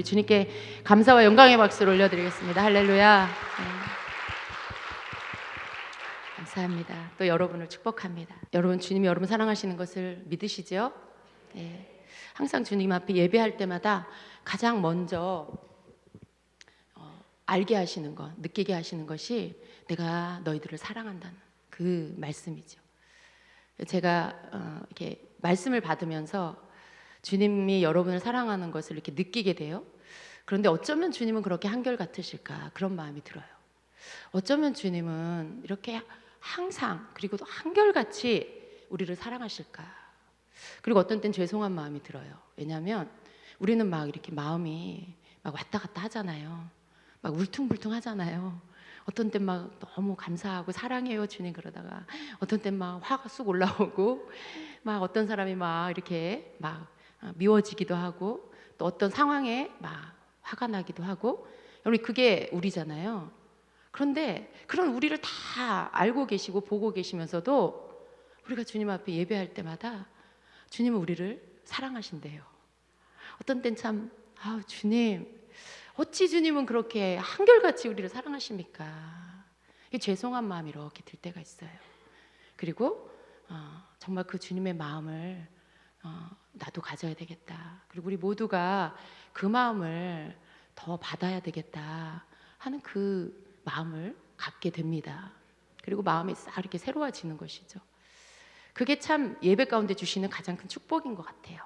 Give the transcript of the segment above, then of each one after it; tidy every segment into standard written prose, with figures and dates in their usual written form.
우리 주님께 감사와 영광의 박수를 올려드리겠습니다. 할렐루야. 감사합니다. 또 여러분을 축복합니다. 여러분, 주님이 여러분 사랑하시는 것을 믿으시죠? 네. 항상 주님 앞에 예배할 때마다 가장 먼저 알게 하시는 것, 느끼게 하시는 것이 내가 너희들을 사랑한다는 그 말씀이죠. 제가 이렇게 말씀을 받으면서 주님이 여러분을 사랑하는 것을 이렇게 느끼게 돼요. 그런데 어쩌면 주님은 그렇게 한결같으실까, 그런 마음이 들어요. 어쩌면 주님은 이렇게 항상, 그리고 또 한결같이 우리를 사랑하실까. 그리고 어떤 땐 죄송한 마음이 들어요. 왜냐하면 우리는 막 이렇게 마음이 막 왔다 갔다 하잖아요. 막 울퉁불퉁 하잖아요. 어떤 땐 막 너무 감사하고 사랑해요 주님 그러다가 어떤 땐 막 화가 쑥 올라오고, 막 어떤 사람이 막 이렇게 막 미워지기도 하고, 또 어떤 상황에 막 화가 나기도 하고. 여러분, 그게 우리잖아요. 그런데 그런 우리를 다 알고 계시고 보고 계시면서도 우리가 주님 앞에 예배할 때마다 주님은 우리를 사랑하신대요. 어떤 땐 참 주님, 어찌 주님은 그렇게 한결같이 우리를 사랑하십니까? 죄송한 마음이 이렇게 들 때가 있어요. 그리고 정말 그 주님의 마음을 나도 가져야 되겠다. 그리고 우리 모두가 그 마음을 더 받아야 되겠다 하는 그 마음을 갖게 됩니다. 그리고 마음이 싹 이렇게 새로워지는 것이죠. 그게 참 예배 가운데 주시는 가장 큰 축복인 것 같아요.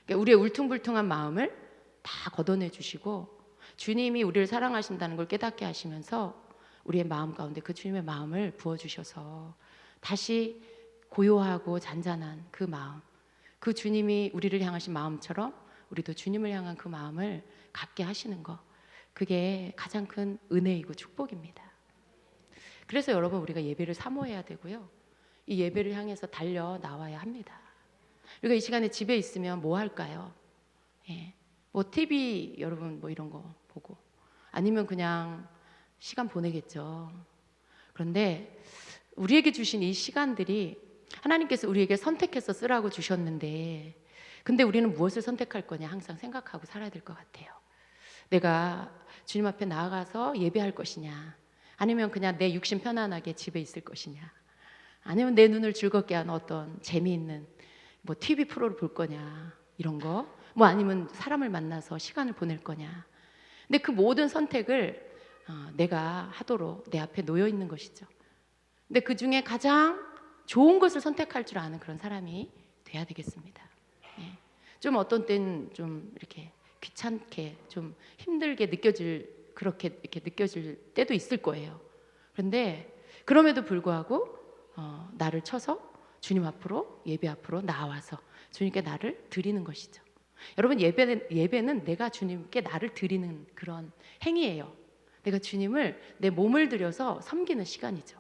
그러니까 우리의 울퉁불퉁한 마음을 다 걷어내 주시고, 주님이 우리를 사랑하신다는 걸 깨닫게 하시면서 우리의 마음 가운데 그 주님의 마음을 부어주셔서 다시 고요하고 잔잔한 그 마음, 그 주님이 우리를 향하신 마음처럼 우리도 주님을 향한 그 마음을 갖게 하시는 것, 그게 가장 큰 은혜이고 축복입니다. 그래서 여러분, 우리가 예배를 사모해야 되고요, 이 예배를 향해서 달려 나와야 합니다. 우리가 이 시간에 집에 있으면 뭐 할까요? 뭐 TV 여러분 뭐 이런 거 보고, 아니면 그냥 시간 보내겠죠. 그런데 우리에게 주신 이 시간들이 하나님께서 우리에게 선택해서 쓰라고 주셨는데, 근데 우리는 무엇을 선택할 거냐 항상 생각하고 살아야 될 것 같아요. 내가 주님 앞에 나아가서 예배할 것이냐, 아니면 그냥 내 육신 편안하게 집에 있을 것이냐, 아니면 내 눈을 즐겁게 하는 어떤 재미있는 뭐 TV 프로를 볼 거냐, 이런 거, 뭐 아니면 사람을 만나서 시간을 보낼 거냐. 근데 그 모든 선택을 내가 하도록 내 앞에 놓여 있는 것이죠. 근데 그 중에 가장 좋은 것을 선택할 줄 아는 그런 사람이 돼야 되겠습니다. 좀 어떤 때는 좀 이렇게 귀찮게, 좀 힘들게 느껴질, 그렇게 이렇게 느껴질 때도 있을 거예요. 그런데 그럼에도 불구하고 나를 쳐서 주님 앞으로, 예배 앞으로 나와서 주님께 나를 드리는 것이죠. 여러분, 예배는 내가 주님께 나를 드리는 그런 행위예요. 내가 주님을, 내 몸을 들여서 섬기는 시간이죠.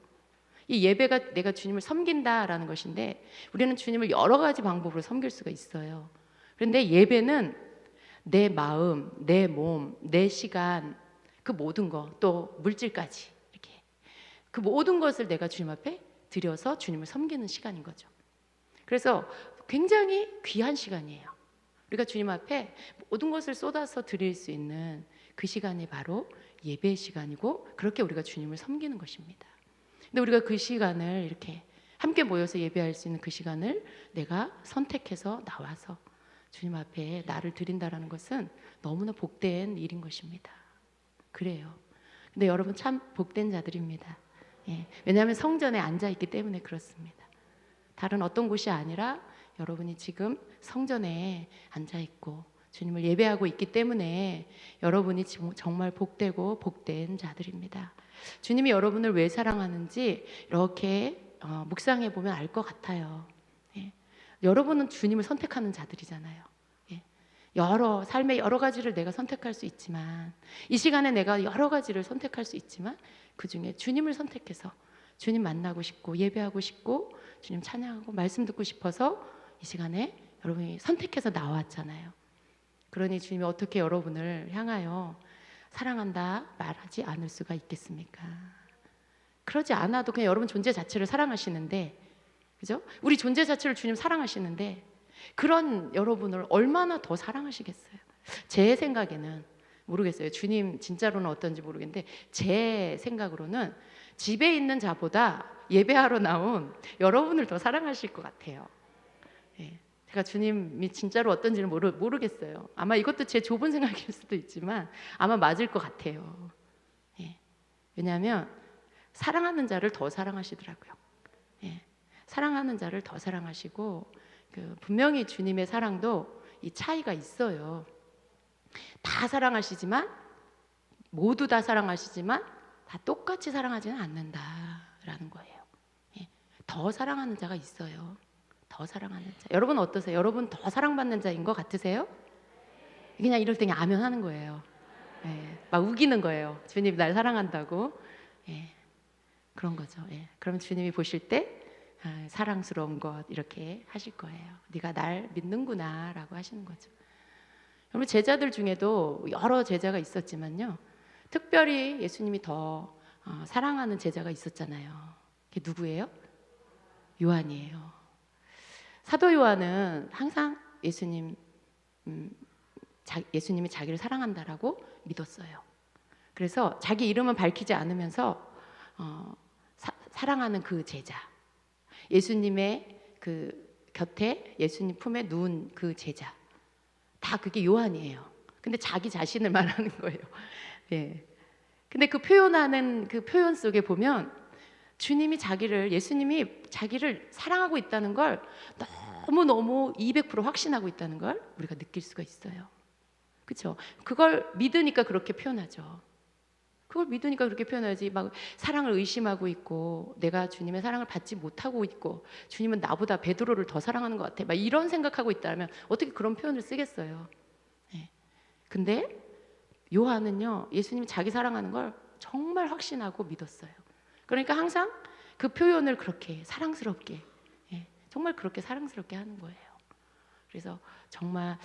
이 예배가 내가 주님을 섬긴다라는 것인데, 우리는 주님을 여러 가지 방법으로 섬길 수가 있어요. 그런데 예배는 내 마음, 내 몸, 내 시간, 그 모든 것, 또 물질까지, 이렇게 그 모든 것을 내가 주님 앞에 드려서 주님을 섬기는 시간인 거죠. 그래서 굉장히 귀한 시간이에요. 우리가 주님 앞에 모든 것을 쏟아서 드릴 수 있는 그 시간이 바로 예배의 시간이고, 그렇게 우리가 주님을 섬기는 것입니다. 근데 우리가 그 시간을 이렇게 함께 모여서 예배할 수 있는 그 시간을 내가 선택해서 나와서 주님 앞에 나를 드린다라는 것은 너무나 복된 일인 것입니다. 그래요. 근데 여러분, 참 복된 자들입니다. 왜냐하면 성전에 앉아있기 때문에 그렇습니다. 다른 어떤 곳이 아니라 여러분이 지금 성전에 앉아있고 주님을 예배하고 있기 때문에 여러분이 정말 복되고 복된 자들입니다. 주님이 여러분을 왜 사랑하는지 이렇게 묵상해 보면 알 것 같아요. 여러분은 주님을 선택하는 자들이잖아요. 삶의 여러 가지를 내가 선택할 수 있지만, 이 시간에 내가 여러 가지를 선택할 수 있지만, 그 중에 주님을 선택해서 주님 만나고 싶고 예배하고 싶고 주님 찬양하고 말씀 듣고 싶어서 이 시간에 여러분이 선택해서 나왔잖아요. 그러니 주님이 어떻게 여러분을 향하여 사랑한다 말하지 않을 수가 있겠습니까? 그러지 않아도 그냥 여러분 존재 자체를 사랑하시는데, 그죠? 우리 존재 자체를 주님 사랑하시는데 그런 여러분을 얼마나 더 사랑하시겠어요? 제 생각에는 모르겠어요. 주님 진짜로는 어떤지 모르겠는데 제 생각으로는 집에 있는 자보다 예배하러 나온 여러분을 더 사랑하실 것 같아요. 예. 제가 주님이 진짜로 어떤지는 모르겠어요. 아마 이것도 제 좁은 생각일 수도 있지만 아마 맞을 것 같아요. 예. 왜냐하면 사랑하는 자를 더 사랑하시더라고요. 예. 사랑하는 자를 더 사랑하시고 분명히 주님의 사랑도 이 차이가 있어요. 다 사랑하시지만 모두 다 사랑하시지만 다 똑같이 사랑하지는 않는다라는 거예요. 예. 더 사랑하는 자가 있어요. 더 사랑하는 자. 여러분 어떠세요? 여러분 더 사랑받는 자인 것 같으세요? 그냥 이럴 때 그냥 아멘 하는 거예요. 예. 막 우기는 거예요. 주님 날 사랑한다고. 예. 그런 거죠. 예. 그럼 주님이 보실 때 사랑스러운 것 이렇게 하실 거예요. 네가 날 믿는구나라고 하시는 거죠. 여러분 제자들 중에도 여러 제자가 있었지만요. 특별히 예수님이 더 사랑하는 제자가 있었잖아요. 그게 누구예요? 요한이에요. 사도 요한은 항상 예수님이 자기를 사랑한다라고 믿었어요. 그래서 자기 이름은 밝히지 않으면서 사랑하는 그 제자, 예수님의 그 곁에 예수님 품에 누운 그 제자, 다 그게 요한이에요. 근데 자기 자신을 말하는 거예요. 예. 근데 그 표현하는 그 표현 속에 보면 예수님이 자기를 사랑하고 있다는 걸 너무너무 200% 확신하고 있다는 걸 우리가 느낄 수가 있어요. 그렇죠? 그걸 믿으니까 그렇게 표현하죠. 그걸 믿으니까 그렇게 표현하지. 막 사랑을 의심하고 있고 내가 주님의 사랑을 받지 못하고 있고 주님은 나보다 베드로를 더 사랑하는 것 같아. 막 이런 생각하고 있다면 어떻게 그런 표현을 쓰겠어요? 네. 근데 요한은요, 예수님이 자기 사랑하는 걸 정말 확신하고 믿었어요. 그러니까 항상 그 표현을 그렇게 사랑스럽게, 정말 그렇게 사랑스럽게 하는 거예요. 그래서 정말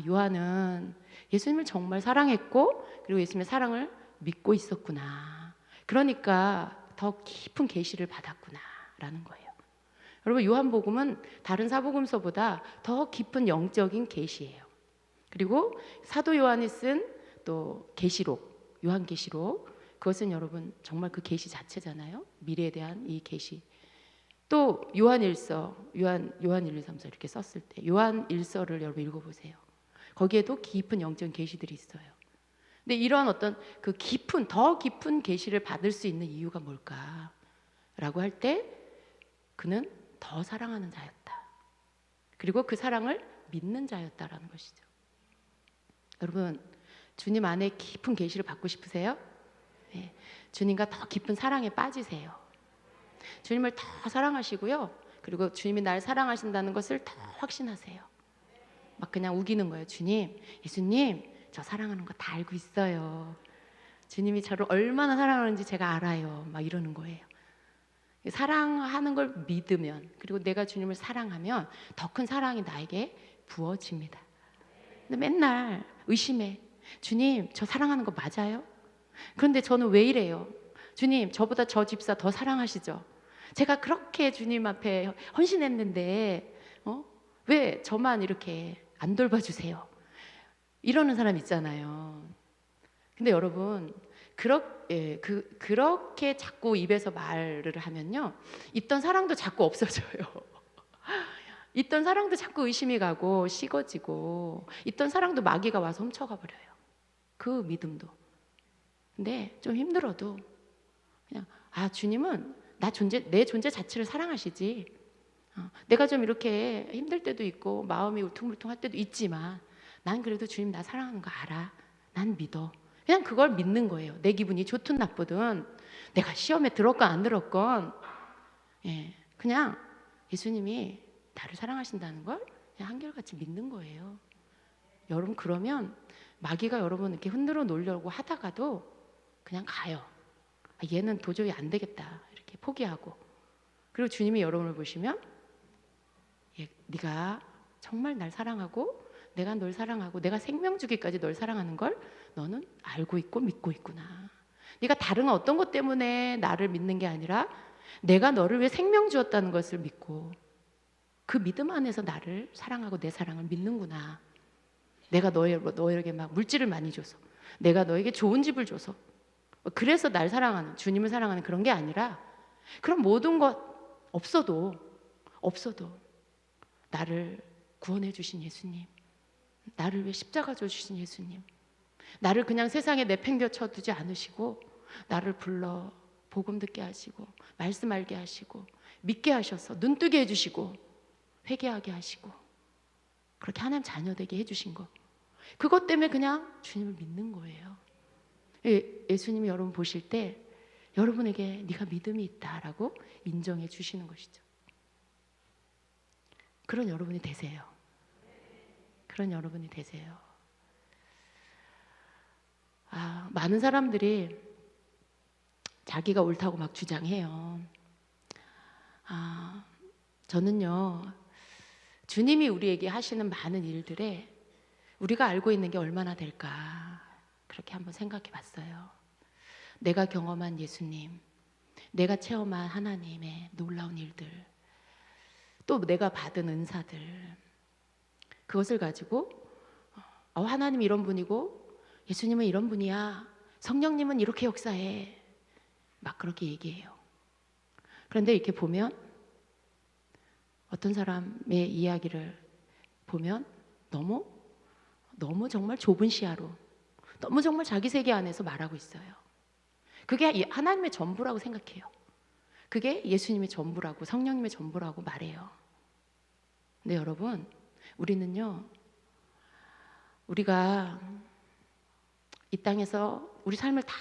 요한은 예수님을 정말 사랑했고 그리고 예수님의 사랑을 믿고 있었구나. 그러니까 더 깊은 계시를 받았구나라는 거예요. 여러분 요한복음은 다른 사복음서보다 더 깊은 영적인 계시예요. 그리고 사도 요한이 쓴 또 계시록, 요한계시록, 그것은 여러분 정말 그 계시 자체잖아요. 미래에 대한 이 계시. 또 요한일서, 요한 1, 2, 3, 4 이렇게 썼을 때 요한일서를 여러분 읽어보세요. 거기에도 깊은 영적인 계시들이 있어요. 근데 이런 어떤 그 더 깊은 계시를 받을 수 있는 이유가 뭘까라고 할 때 그는 더 사랑하는 자였다. 그리고 그 사랑을 믿는 자였다라는 것이죠. 여러분 주님 안에 깊은 계시를 받고 싶으세요? 네. 주님과 더 깊은 사랑에 빠지세요. 주님을 더 사랑하시고요. 그리고 주님이 날 사랑하신다는 것을 더 확신하세요. 막 그냥 우기는 거예요. 주님, 예수님, 저 사랑하는 거 다 알고 있어요. 주님이 저를 얼마나 사랑하는지 제가 알아요. 막 이러는 거예요. 사랑하는 걸 믿으면, 그리고 내가 주님을 사랑하면 더 큰 사랑이 나에게 부어집니다. 근데 맨날 의심해. 주님, 저 사랑하는 거 맞아요? 그런데 저는 왜 이래요? 주님, 저보다 저 집사 더 사랑하시죠? 제가 그렇게 주님 앞에 헌신했는데 왜 저만 이렇게 안 돌봐주세요? 이러는 사람 있잖아요. 근데 여러분 그렇게 자꾸 입에서 말을 하면요, 있던 사랑도 자꾸 없어져요. 있던 사랑도 자꾸 의심이 가고 식어지고 있던 사랑도 마귀가 와서 훔쳐가 버려요. 그 믿음도. 근데 좀 힘들어도 그냥 주님은 내 존재 자체를 사랑하시지. 내가 좀 이렇게 힘들 때도 있고 마음이 울퉁불퉁할 때도 있지만 난 그래도 주님 나 사랑하는 거 알아. 난 믿어. 그냥 그걸 믿는 거예요. 내 기분이 좋든 나쁘든 내가 시험에 들었건 안 들었건 그냥 예수님이 나를 사랑하신다는 걸 그냥 한결같이 믿는 거예요. 여러분 그러면 마귀가 여러분 이렇게 흔들어 놓으려고 하다가도 그냥 가요. 얘는 도저히 안 되겠다 이렇게 포기하고. 그리고 주님이 여러분을 보시면 네가 정말 날 사랑하고 내가 널 사랑하고 내가 생명 주기까지 널 사랑하는 걸 너는 알고 있고 믿고 있구나. 네가 다른 어떤 것 때문에 나를 믿는 게 아니라 내가 너를 위해 생명 주었다는 것을 믿고 그 믿음 안에서 나를 사랑하고 내 사랑을 믿는구나. 내가 너에게 막 물질을 많이 줘서 내가 너에게 좋은 집을 줘서 그래서 날 사랑하는, 주님을 사랑하는 그런 게 아니라, 그런 모든 것 없어도 나를 구원해 주신 예수님, 나를 위해 십자가 져 주신 예수님, 나를 그냥 세상에 내팽겨쳐 두지 않으시고 나를 불러 복음 듣게 하시고 말씀 알게 하시고 믿게 하셔서 눈뜨게 해주시고 회개하게 하시고 그렇게 하나님 자녀 되게 해주신 거, 그것 때문에 그냥 주님을 믿는 거예요. 예수님이 여러분 보실 때 여러분에게 네가 믿음이 있다라고 인정해 주시는 것이죠. 그런 여러분이 되세요. 그런 여러분이 되세요. 많은 사람들이 자기가 옳다고 막 주장해요. 저는요, 주님이 우리에게 하시는 많은 일들에 우리가 알고 있는 게 얼마나 될까 그렇게 한번 생각해 봤어요. 내가 경험한 예수님, 내가 체험한 하나님의 놀라운 일들, 또 내가 받은 은사들, 그것을 가지고 하나님이 이런 분이고 예수님은 이런 분이야, 성령님은 이렇게 역사해, 막 그렇게 얘기해요. 그런데 이렇게 보면 어떤 사람의 이야기를 보면 너무 정말 좁은 시야로, 너무 정말 자기 세계 안에서 말하고 있어요. 그게 하나님의 전부라고 생각해요. 그게 예수님의 전부라고, 성령님의 전부라고 말해요. 근데 여러분, 우리는요, 우리가 이 땅에서 우리 삶을 다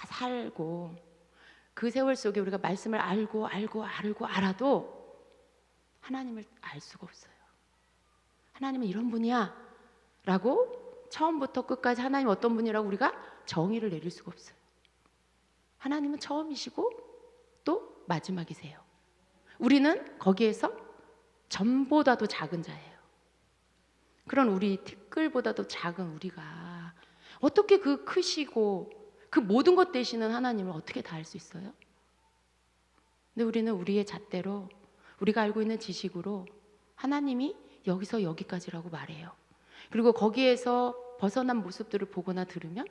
살고 그 세월 속에 우리가 말씀을 알아도 하나님을 알 수가 없어요. 하나님은 이런 분이야 라고 처음부터 끝까지 하나님 어떤 분이라고 우리가 정의를 내릴 수가 없어요. 하나님은 처음이시고 또 마지막이세요. 우리는 거기에서 전보다도 작은 자예요. 그런 우리 티끌보다도 작은 우리가 어떻게 그 크시고 그 모든 것 되시는 하나님을 어떻게 다 알 수 있어요? 근데 우리는 우리의 잣대로, 우리가 알고 있는 지식으로 하나님이 여기서 여기까지라고 말해요. 그리고 거기에서 벗어난 모습들을 보거나 들으면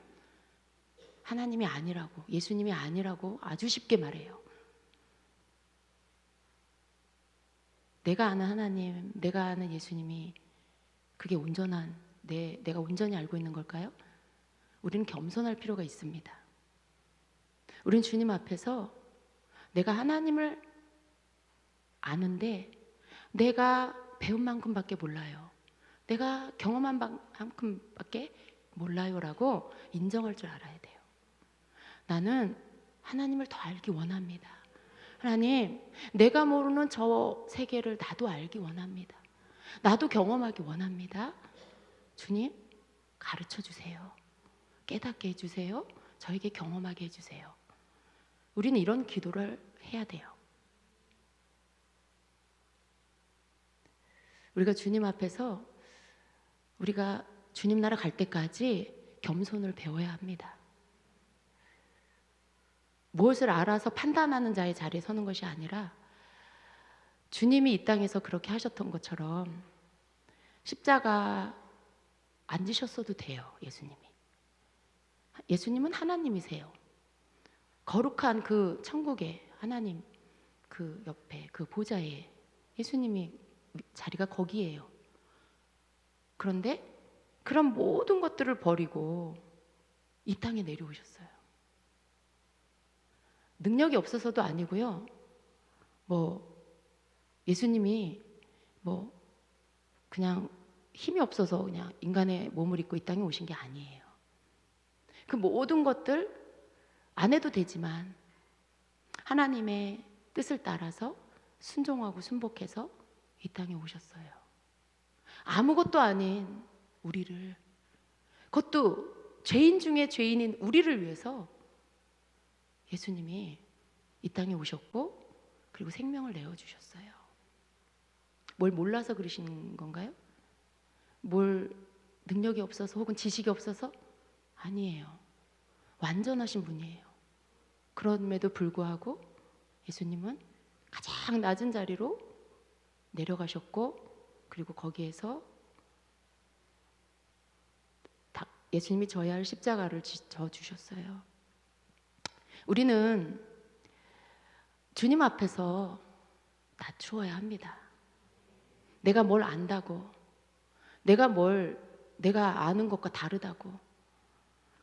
하나님이 아니라고, 예수님이 아니라고 아주 쉽게 말해요. 내가 아는 하나님, 내가 아는 예수님이 그게 온전한, 내가 온전히 알고 있는 걸까요? 우리는 겸손할 필요가 있습니다. 우리는 주님 앞에서 내가 하나님을 아는데 내가 배운 만큼밖에 몰라요, 내가 경험한 만큼밖에 몰라요라고 인정할 줄 알아야 돼요. 나는 하나님을 더 알기 원합니다. 하나님, 내가 모르는 저 세계를 나도 알기 원합니다. 나도 경험하기 원합니다. 주님, 가르쳐 주세요. 깨닫게 해주세요. 저에게 경험하게 해주세요. 우리는 이런 기도를 해야 돼요. 우리가 주님 앞에서 우리가 주님 나라 갈 때까지 겸손을 배워야 합니다. 무엇을 알아서 판단하는 자의 자리에 서는 것이 아니라 주님이 이 땅에서 그렇게 하셨던 것처럼 십자가 안 지셨어도 돼요. 예수님은 하나님이세요. 거룩한 그 천국에 하나님 그 옆에 그 보좌에 예수님이 자리가 거기에요. 그런데 그런 모든 것들을 버리고 이 땅에 내려오셨어요. 능력이 없어서도 아니고요. 예수님이 그냥 힘이 없어서 그냥 인간의 몸을 입고 이 땅에 오신 게 아니에요. 그 모든 것들 안 해도 되지만 하나님의 뜻을 따라서 순종하고 순복해서 이 땅에 오셨어요. 아무것도 아닌 우리를, 그것도 죄인 중에 죄인인 우리를 위해서 예수님이 이 땅에 오셨고 그리고 생명을 내어주셨어요. 뭘 몰라서 그러신 건가요? 뭘 능력이 없어서 혹은 지식이 없어서? 아니에요. 완전하신 분이에요. 그럼에도 불구하고 예수님은 가장 낮은 자리로 내려가셨고 그리고 거기에서 예수님이 져야 할 십자가를 져 주셨어요. 우리는 주님 앞에서 낮추어야 합니다. 내가 뭘 안다고, 내가 아는 것과 다르다고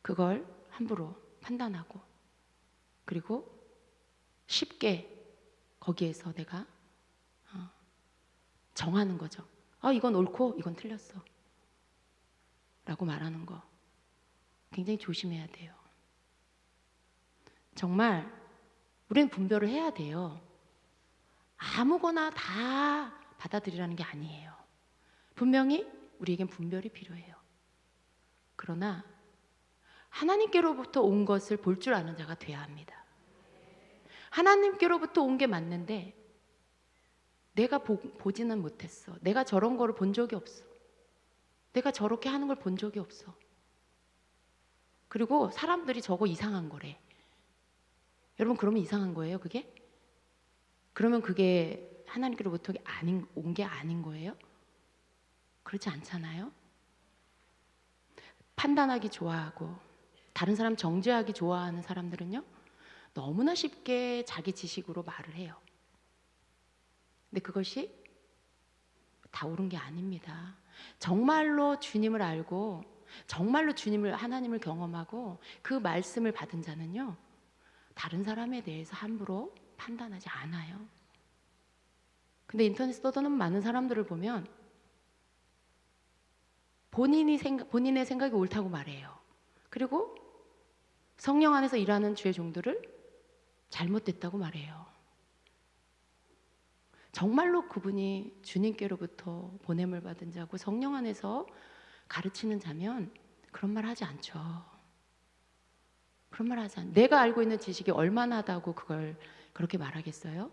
그걸 함부로 판단하고, 그리고 쉽게 거기에서 내가 정하는 거죠. 이건 옳고 이건 틀렸어 라고 말하는 거 굉장히 조심해야 돼요. 정말 우리는 분별을 해야 돼요. 아무거나 다 받아들이라는 게 아니에요. 분명히 우리에겐 분별이 필요해요. 그러나 하나님께로부터 온 것을 볼 줄 아는 자가 돼야 합니다. 하나님께로부터 온 게 맞는데 내가 보지는 못했어. 내가 저런 거를 본 적이 없어. 내가 저렇게 하는 걸 본 적이 없어. 그리고 사람들이 저거 이상한 거래. 여러분, 그러면 이상한 거예요, 그게? 그러면 그게 하나님께로부터 온 게 아닌 거예요? 그렇지 않잖아요? 판단하기 좋아하고 다른 사람 정죄하기 좋아하는 사람들은요, 너무나 쉽게 자기 지식으로 말을 해요. 근데 그것이 다 옳은 게 아닙니다. 정말로 주님을 알고 정말로 하나님을 경험하고 그 말씀을 받은 자는요, 다른 사람에 대해서 함부로 판단하지 않아요. 근데 인터넷에 떠도는 많은 사람들을 보면 본인의 생각이 옳다고 말해요. 그리고 성령 안에서 일하는 주의 종들을 잘못됐다고 말해요. 정말로 그분이 주님께로부터 보냄을 받은 자고 성령 안에서 가르치는 자면 그런 말 하지 않죠. 그런 말 하지 않죠. 내가 알고 있는 지식이 얼마나 하다고 그걸 그렇게 말하겠어요?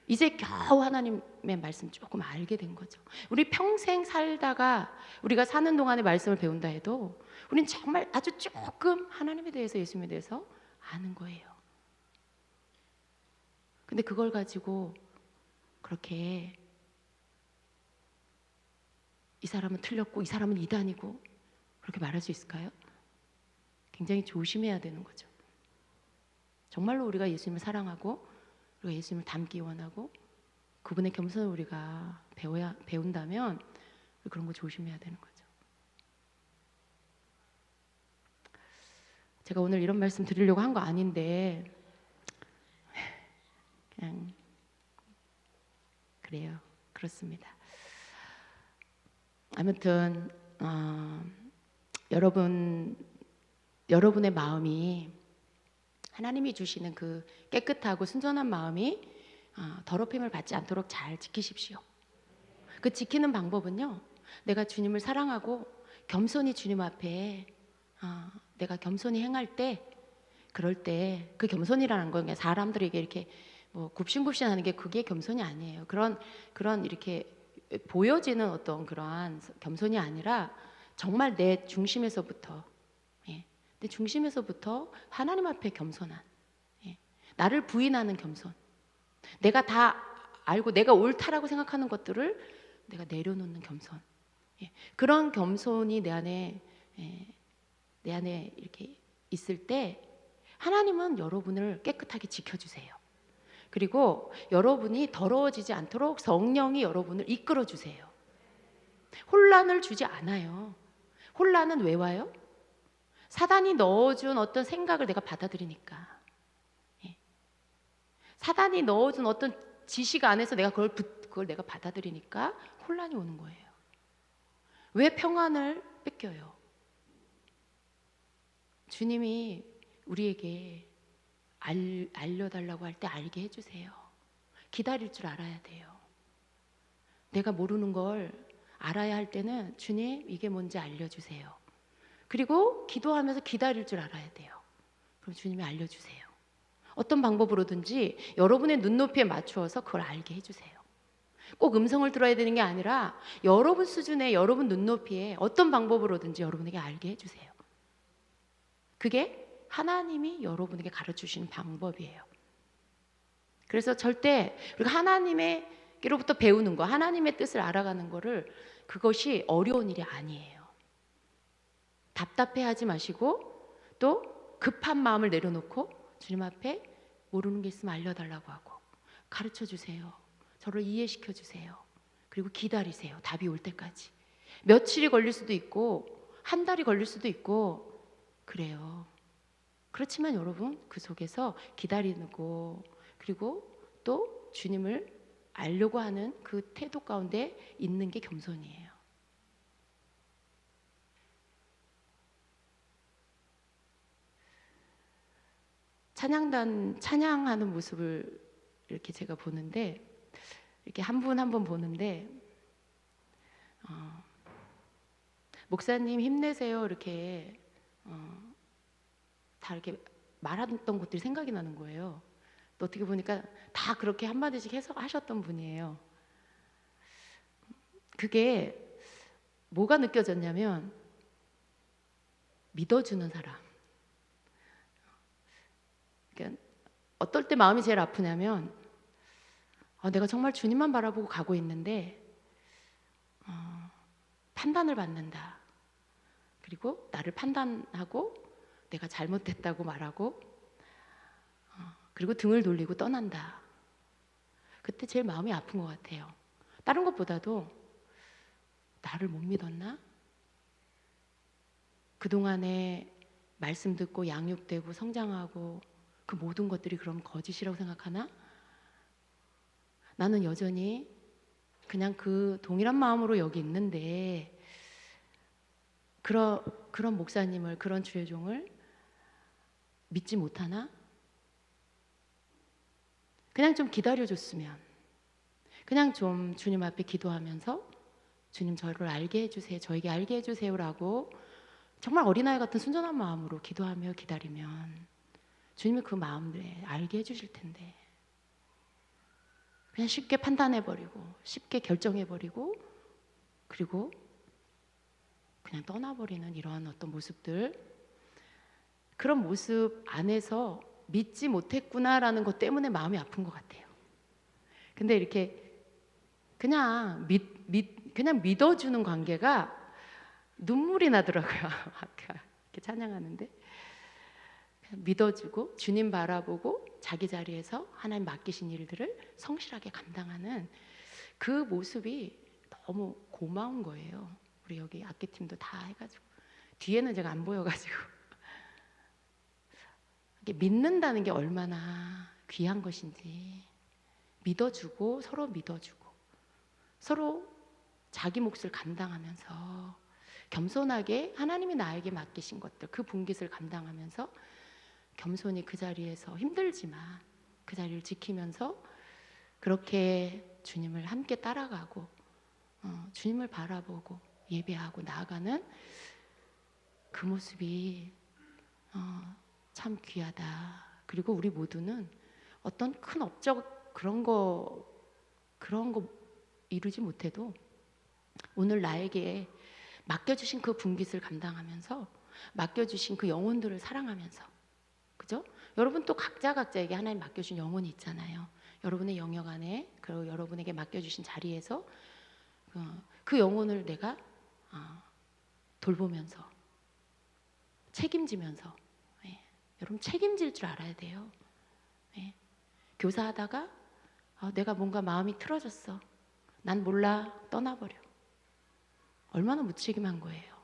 이제 겨우 하나님의 말씀 조금 알게 된 거죠. 우리 평생 살다가 우리가 사는 동안에 말씀을 배운다 해도 우린 정말 아주 조금 하나님에 대해서, 예수님에 대해서 아는 거예요. 근데 그걸 가지고 그렇게 이 사람은 틀렸고 이 사람은 이단이고 그렇게 말할 수 있을까요? 굉장히 조심해야 되는 거죠. 정말로 우리가 예수님을 사랑하고 우리가 예수님을 닮기 원하고 그분의 겸손을 우리가 배운다면 그런 거 조심해야 되는 거죠. 제가 오늘 이런 말씀 드리려고 한 거 아닌데 그냥 그래요. 그렇습니다. 아무튼 여러분의 마음이 하나님이 주시는 그 깨끗하고 순전한 마음이 더럽힘을 받지 않도록 잘 지키십시오. 그 지키는 방법은요, 내가 주님을 사랑하고 겸손히 주님 앞에 내가 겸손히 행할 때, 그럴 때 그 겸손이라는 건 그냥 사람들에게 이렇게 뭐 굽신굽신하는 게 그게 겸손이 아니에요. 그런 이렇게 보여지는 어떤 그러한 겸손이 아니라 정말 내 중심에서부터, 내 중심에서부터 하나님 앞에 겸손한, 나를 부인하는 겸손, 내가 다 알고 내가 옳다라고 생각하는 것들을 내가 내려놓는 겸손, 그런 겸손이 내 안에 이렇게 있을 때 하나님은 여러분을 깨끗하게 지켜주세요. 그리고 여러분이 더러워지지 않도록 성령이 여러분을 이끌어 주세요. 혼란을 주지 않아요. 혼란은 왜 와요? 사단이 넣어준 어떤 생각을 내가 받아들이니까. 사단이 넣어준 어떤 지식 안에서 내가 그걸 내가 받아들이니까 혼란이 오는 거예요. 왜 평안을 뺏겨요? 주님이 우리에게 알려달라고 할 때 알게 해주세요. 기다릴 줄 알아야 돼요. 내가 모르는 걸 알아야 할 때는 주님 이게 뭔지 알려주세요. 그리고 기도하면서 기다릴 줄 알아야 돼요. 그럼 주님이 알려주세요. 어떤 방법으로든지 여러분의 눈높이에 맞추어서 그걸 알게 해주세요. 꼭 음성을 들어야 되는 게 아니라 여러분 수준의 여러분 눈높이에 어떤 방법으로든지 여러분에게 알게 해주세요. 그게 하나님이 여러분에게 가르쳐주시는 방법이에요. 그래서 절대 우리가 하나님께로부터 배우는 거, 하나님의 뜻을 알아가는 거를, 그것이 어려운 일이 아니에요. 답답해하지 마시고 또 급한 마음을 내려놓고 주님 앞에 모르는 게 있으면 알려달라고 하고 가르쳐 주세요. 저를 이해시켜 주세요. 그리고 기다리세요. 답이 올 때까지. 며칠이 걸릴 수도 있고 한 달이 걸릴 수도 있고 그래요. 그렇지만 여러분 그 속에서 기다리고 그리고 또 주님을 알려고 하는 그 태도 가운데 있는 게 겸손이에요. 찬양단 찬양하는 모습을 이렇게 제가 보는데 이렇게 한 분 한 분 보는데 목사님 힘내세요 이렇게 다 이렇게 말했던 것들이 생각이 나는 거예요. 또 어떻게 보니까 다 그렇게 한마디씩 해석하셨던 분이에요. 그게 뭐가 느껴졌냐면 믿어주는 사람. 그러니까 어떨 때 마음이 제일 아프냐면 내가 정말 주님만 바라보고 가고 있는데 판단을 받는다. 그리고 나를 판단하고 내가 잘못됐다고 말하고 그리고 등을 돌리고 떠난다. 그때 제일 마음이 아픈 것 같아요. 다른 것보다도 나를 못 믿었나? 그동안에 말씀 듣고 양육되고 성장하고 그 모든 것들이 그럼 거짓이라고 생각하나? 나는 여전히 그냥 그 동일한 마음으로 여기 있는데 그런 목사님을 그런 주의 종을 믿지 못하나? 그냥 좀 기다려줬으면 그냥 좀 주님 앞에 기도하면서 주님 저를 알게 해주세요. 저에게 알게 해주세요라고 정말 어린아이 같은 순전한 마음으로 기도하며 기다리면 주님이 그 마음을 알게 해주실 텐데 그냥 쉽게 판단해버리고 쉽게 결정해버리고 그리고 그냥 떠나버리는 이러한 어떤 모습들 그런 모습 안에서 믿지 못했구나라는 것 때문에 마음이 아픈 것 같아요. 근데 이렇게 그냥 그냥 믿어주는 관계가 눈물이 나더라고요. 아까 이렇게 찬양하는데 믿어주고 주님 바라보고 자기 자리에서 하나님 맡기신 일들을 성실하게 감당하는 그 모습이 너무 고마운 거예요. 우리 여기 악기팀도 다 해가지고 뒤에는 제가 안 보여가지고 믿는다는 게 얼마나 귀한 것인지 믿어주고 서로 믿어주고 서로 자기 몫을 감당하면서 겸손하게 하나님이 나에게 맡기신 것들 그 분깃을 감당하면서 겸손히 그 자리에서 힘들지만 그 자리를 지키면서 그렇게 주님을 함께 따라가고 주님을 바라보고 예배하고 나아가는 그 모습이 참 귀하다. 그리고 우리 모두는 어떤 큰 업적 그런 거 이루지 못해도 오늘 나에게 맡겨주신 그 분깃을 감당하면서 맡겨주신 그 영혼들을 사랑하면서 그죠? 여러분 또 각자에게 하나님 맡겨준 영혼이 있잖아요. 여러분의 영역 안에 그리고 여러분에게 맡겨주신 자리에서 그 영혼을 내가 돌보면서 책임지면서 여러분 책임질 줄 알아야 돼요. 교사하다가 내가 뭔가 마음이 틀어졌어. 난 몰라 떠나버려. 얼마나 무책임한 거예요.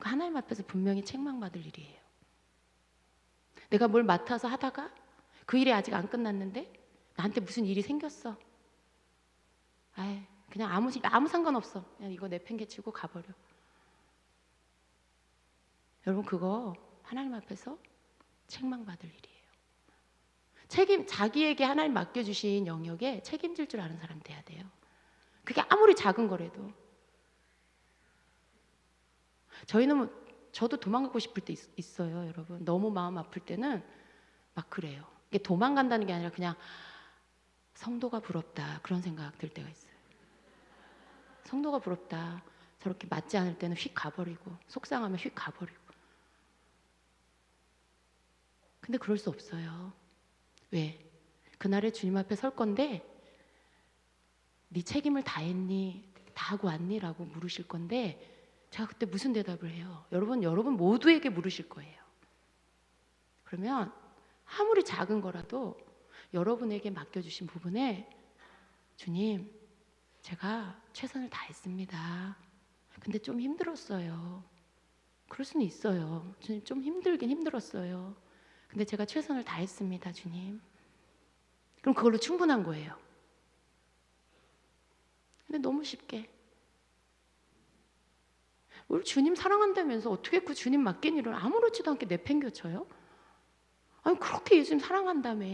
하나님 앞에서 분명히 책망받을 일이에요. 내가 뭘 맡아서 하다가 그 일이 아직 안 끝났는데 나한테 무슨 일이 생겼어. 그냥 아무 상관없어. 그냥 이거 내팽개치고 가버려. 여러분 그거 하나님 앞에서 책망받을 일이에요. 자기에게 하나님 맡겨주신 영역에 책임질 줄 아는 사람 돼야 돼요. 그게 아무리 작은 거라도. 저도 도망가고 싶을 때 있어요, 여러분. 너무 마음 아플 때는 막 그래요. 이게 도망간다는 게 아니라 그냥 성도가 부럽다 그런 생각 들 때가 있어요. 성도가 부럽다. 저렇게 맞지 않을 때는 휙 가버리고 속상하면 휙 가버리고. 근데 그럴 수 없어요. 왜? 그날에 주님 앞에 설 건데 네 책임을 다 했니? 다 하고 왔니? 라고 물으실 건데 제가 그때 무슨 대답을 해요? 여러분 모두에게 물으실 거예요. 그러면 아무리 작은 거라도 여러분에게 맡겨주신 부분에 주님, 제가 최선을 다했습니다. 근데 좀 힘들었어요. 그럴 수는 있어요. 주님, 좀 힘들긴 힘들었어요. 근데 제가 최선을 다했습니다, 주님. 그럼 그걸로 충분한 거예요. 근데 너무 쉽게 우리 주님 사랑한다면서 어떻게 그 주님 맡긴 일을 아무렇지도 않게 내팽겨쳐요? 아니 그렇게 예수님 사랑한다며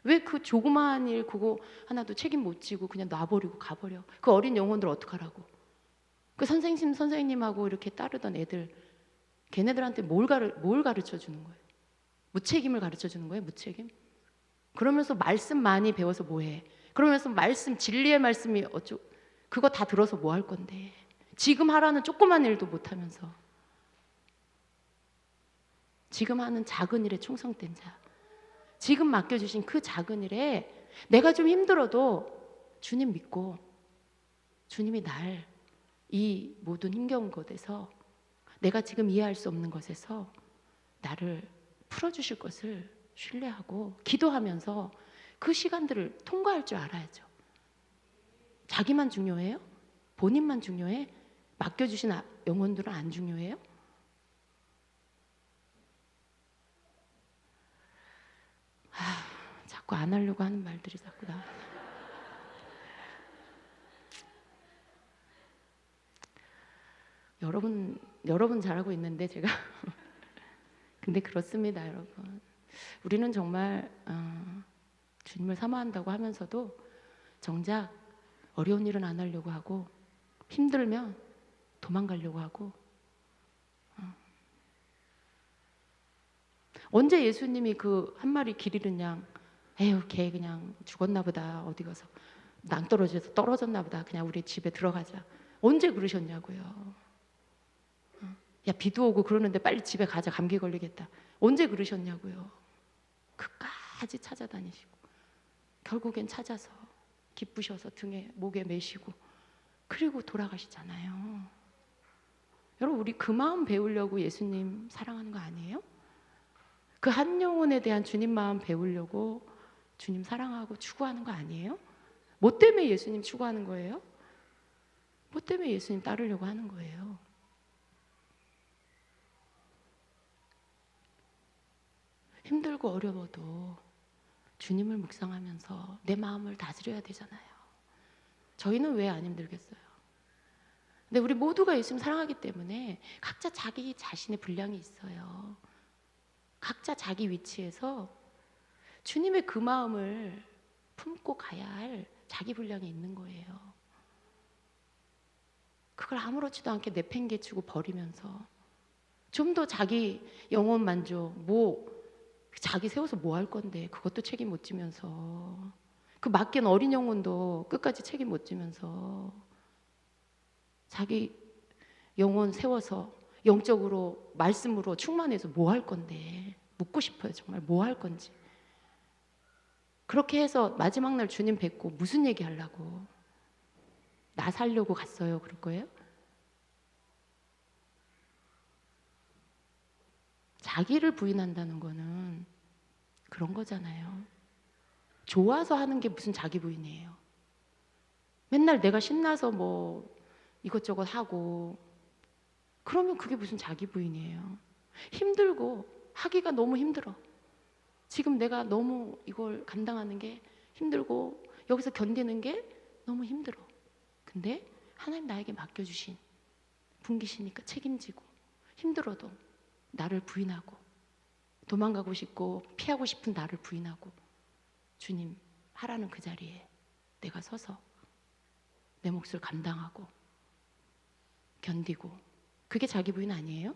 왜 그 조그마한 일 그거 하나도 책임 못 지고 그냥 놔버리고 가버려? 그 어린 영혼들 어떡하라고? 그 선생님하고 이렇게 따르던 애들 걔네들한테 뭘 가르쳐 주는 거예요? 무책임을 가르쳐 주는 거예요? 무책임? 그러면서 말씀 많이 배워서 뭐해? 그러면서 진리의 말씀이 그거 다 들어서 뭐 할 건데? 지금 하라는 조그만 일도 못 하면서 지금 하는 작은 일에 충성된 자, 지금 맡겨주신 그 작은 일에 내가 좀 힘들어도 주님 믿고 주님이 날 이 모든 힘겨운 것에서 내가 지금 이해할 수 없는 것에서 나를 풀어주실 것을 신뢰하고 기도하면서 그 시간들을 통과할 줄 알아야죠. 자기만 중요해요? 본인만 중요해? 맡겨주신 영혼들은 안 중요해요? 자꾸 안 하려고 하는 말들이 자꾸 나와요. 여러분 잘하고 있는데 제가 근데 그렇습니다, 여러분. 우리는 정말 주님을 사모한다고 하면서도 정작 어려운 일은 안 하려고 하고 힘들면 도망가려고 하고 언제 예수님이 그 한 마리 길 잃은 양 에휴 걔 그냥 죽었나 보다 어디 가서 낭떠러지에서 떨어졌나 보다 그냥 우리 집에 들어가자 언제 그러셨냐고요. 야 비도 오고 그러는데 빨리 집에 가자 감기 걸리겠다 언제 그러셨냐고요. 끝까지 찾아다니시고 결국엔 찾아서 기쁘셔서 등에 목에 메시고 그리고 돌아가시잖아요. 여러분 우리 그 마음 배우려고 예수님 사랑하는 거 아니에요? 그 한 영혼에 대한 주님 마음 배우려고 주님 사랑하고 추구하는 거 아니에요? 뭐 때문에 예수님 추구하는 거예요? 뭐 때문에 예수님 따르려고 하는 거예요? 힘들고 어려워도 주님을 묵상하면서 내 마음을 다스려야 되잖아요. 저희는 왜 안 힘들겠어요? 근데 우리 모두가 예수님 사랑하기 때문에 각자 자기 자신의 분량이 있어요. 각자 자기 위치에서 주님의 그 마음을 품고 가야 할 자기 분량이 있는 거예요. 그걸 아무렇지도 않게 내팽개치고 버리면서 좀 더 자기 영혼 만족, 자기 세워서 뭐 할 건데 그것도 책임 못 지면서 그 맡긴 어린 영혼도 끝까지 책임 못 지면서 자기 영혼 세워서 영적으로 말씀으로 충만해서 뭐 할 건데 묻고 싶어요. 정말 뭐 할 건지. 그렇게 해서 마지막 날 주님 뵙고 무슨 얘기 하려고 나 살려고 갔어요. 그럴 거예요? 자기를 부인한다는 거는 그런 거잖아요. 좋아서 하는 게 무슨 자기 부인이에요. 맨날 내가 신나서 뭐 이것저것 하고 그러면 그게 무슨 자기 부인이에요. 힘들고 하기가 너무 힘들어. 지금 내가 너무 이걸 감당하는 게 힘들고 여기서 견디는 게 너무 힘들어. 근데 하나님 나에게 맡겨주신 분기시니까 책임지고 힘들어도 나를 부인하고 도망가고 싶고 피하고 싶은 나를 부인하고 주님 하라는 그 자리에 내가 서서 내 몫을 감당하고 견디고 그게 자기 부인 아니에요?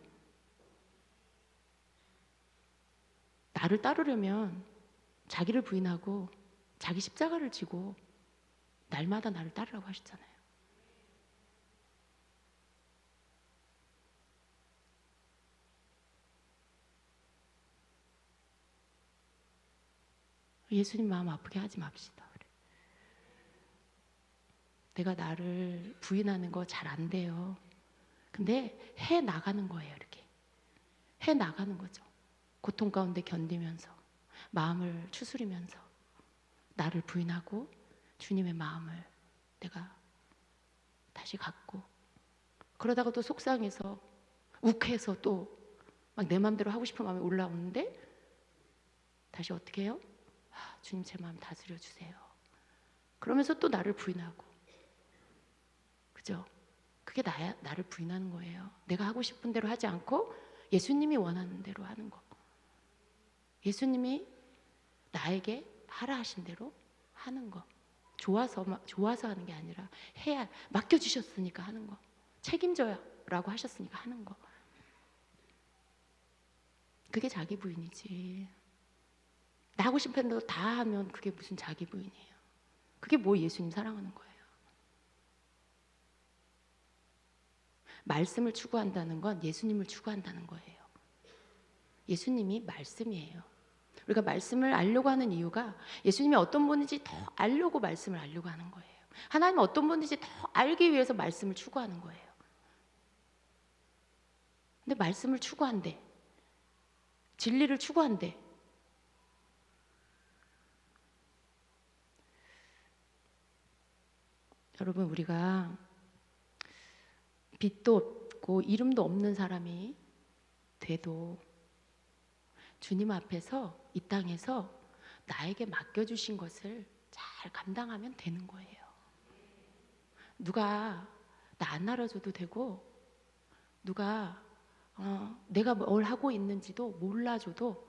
나를 따르려면 자기를 부인하고 자기 십자가를 지고 날마다 나를 따르라고 하셨잖아요. 예수님 마음 아프게 하지 맙시다. 내가 나를 부인하는 거 잘 안 돼요. 근데 해 나가는 거예요. 이렇게 해 나가는 거죠. 고통 가운데 견디면서 마음을 추스리면서 나를 부인하고 주님의 마음을 내가 다시 갖고, 그러다가 또 속상해서 욱해서 또 막 내 마음대로 하고 싶은 마음이 올라오는데 다시 어떻게 해요? 주님 제 마음 다스려 주세요. 그러면서 또 나를 부인하고, 그죠? 그게 나를 부인하는 거예요. 내가 하고 싶은 대로 하지 않고 예수님이 원하는 대로 하는 거. 예수님이 나에게 하라 하신 대로 하는 거. 좋아서 하는 게 아니라 해야, 맡겨주셨으니까 하는 거. 책임져야 라고 하셨으니까 하는 거. 그게 자기 부인이지. 나 하고 싶은 대로 다 하면 그게 무슨 자기 부인이에요. 그게 뭐 예수님 사랑하는 거예요. 말씀을 추구한다는 건 예수님을 추구한다는 거예요. 예수님이 말씀이에요. 우리가 말씀을 알려고 하는 이유가 예수님이 어떤 분인지 더 알려고 말씀을 알려고 하는 거예요. 하나님은 어떤 분인지 더 알기 위해서 말씀을 추구하는 거예요. 근데 말씀을 추구한대, 진리를 추구한대. 여러분, 우리가 빛도 없고 이름도 없는 사람이 돼도 주님 앞에서 이 땅에서 나에게 맡겨주신 것을 잘 감당하면 되는 거예요. 누가 나 안 알아줘도 되고, 누가 내가 뭘 하고 있는지도 몰라줘도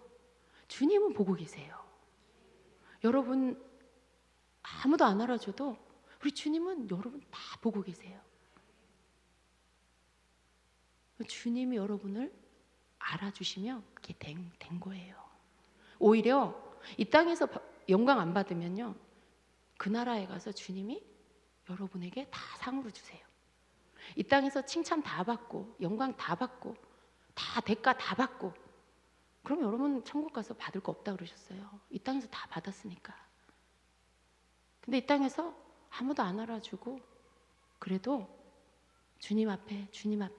주님은 보고 계세요. 여러분 아무도 안 알아줘도 우리 주님은 여러분 다 보고 계세요. 주님이 여러분을 알아주시면 그게 된 거예요. 오히려 이 땅에서 영광 안 받으면요, 그 나라에 가서 주님이 여러분에게 다 상으로 주세요. 이 땅에서 칭찬 다 받고 영광 다 받고 다 대가 다 받고, 그럼 여러분 천국 가서 받을 거 없다 그러셨어요. 이 땅에서 다 받았으니까. 근데 이 땅에서 아무도 안 알아주고 그래도 주님 앞에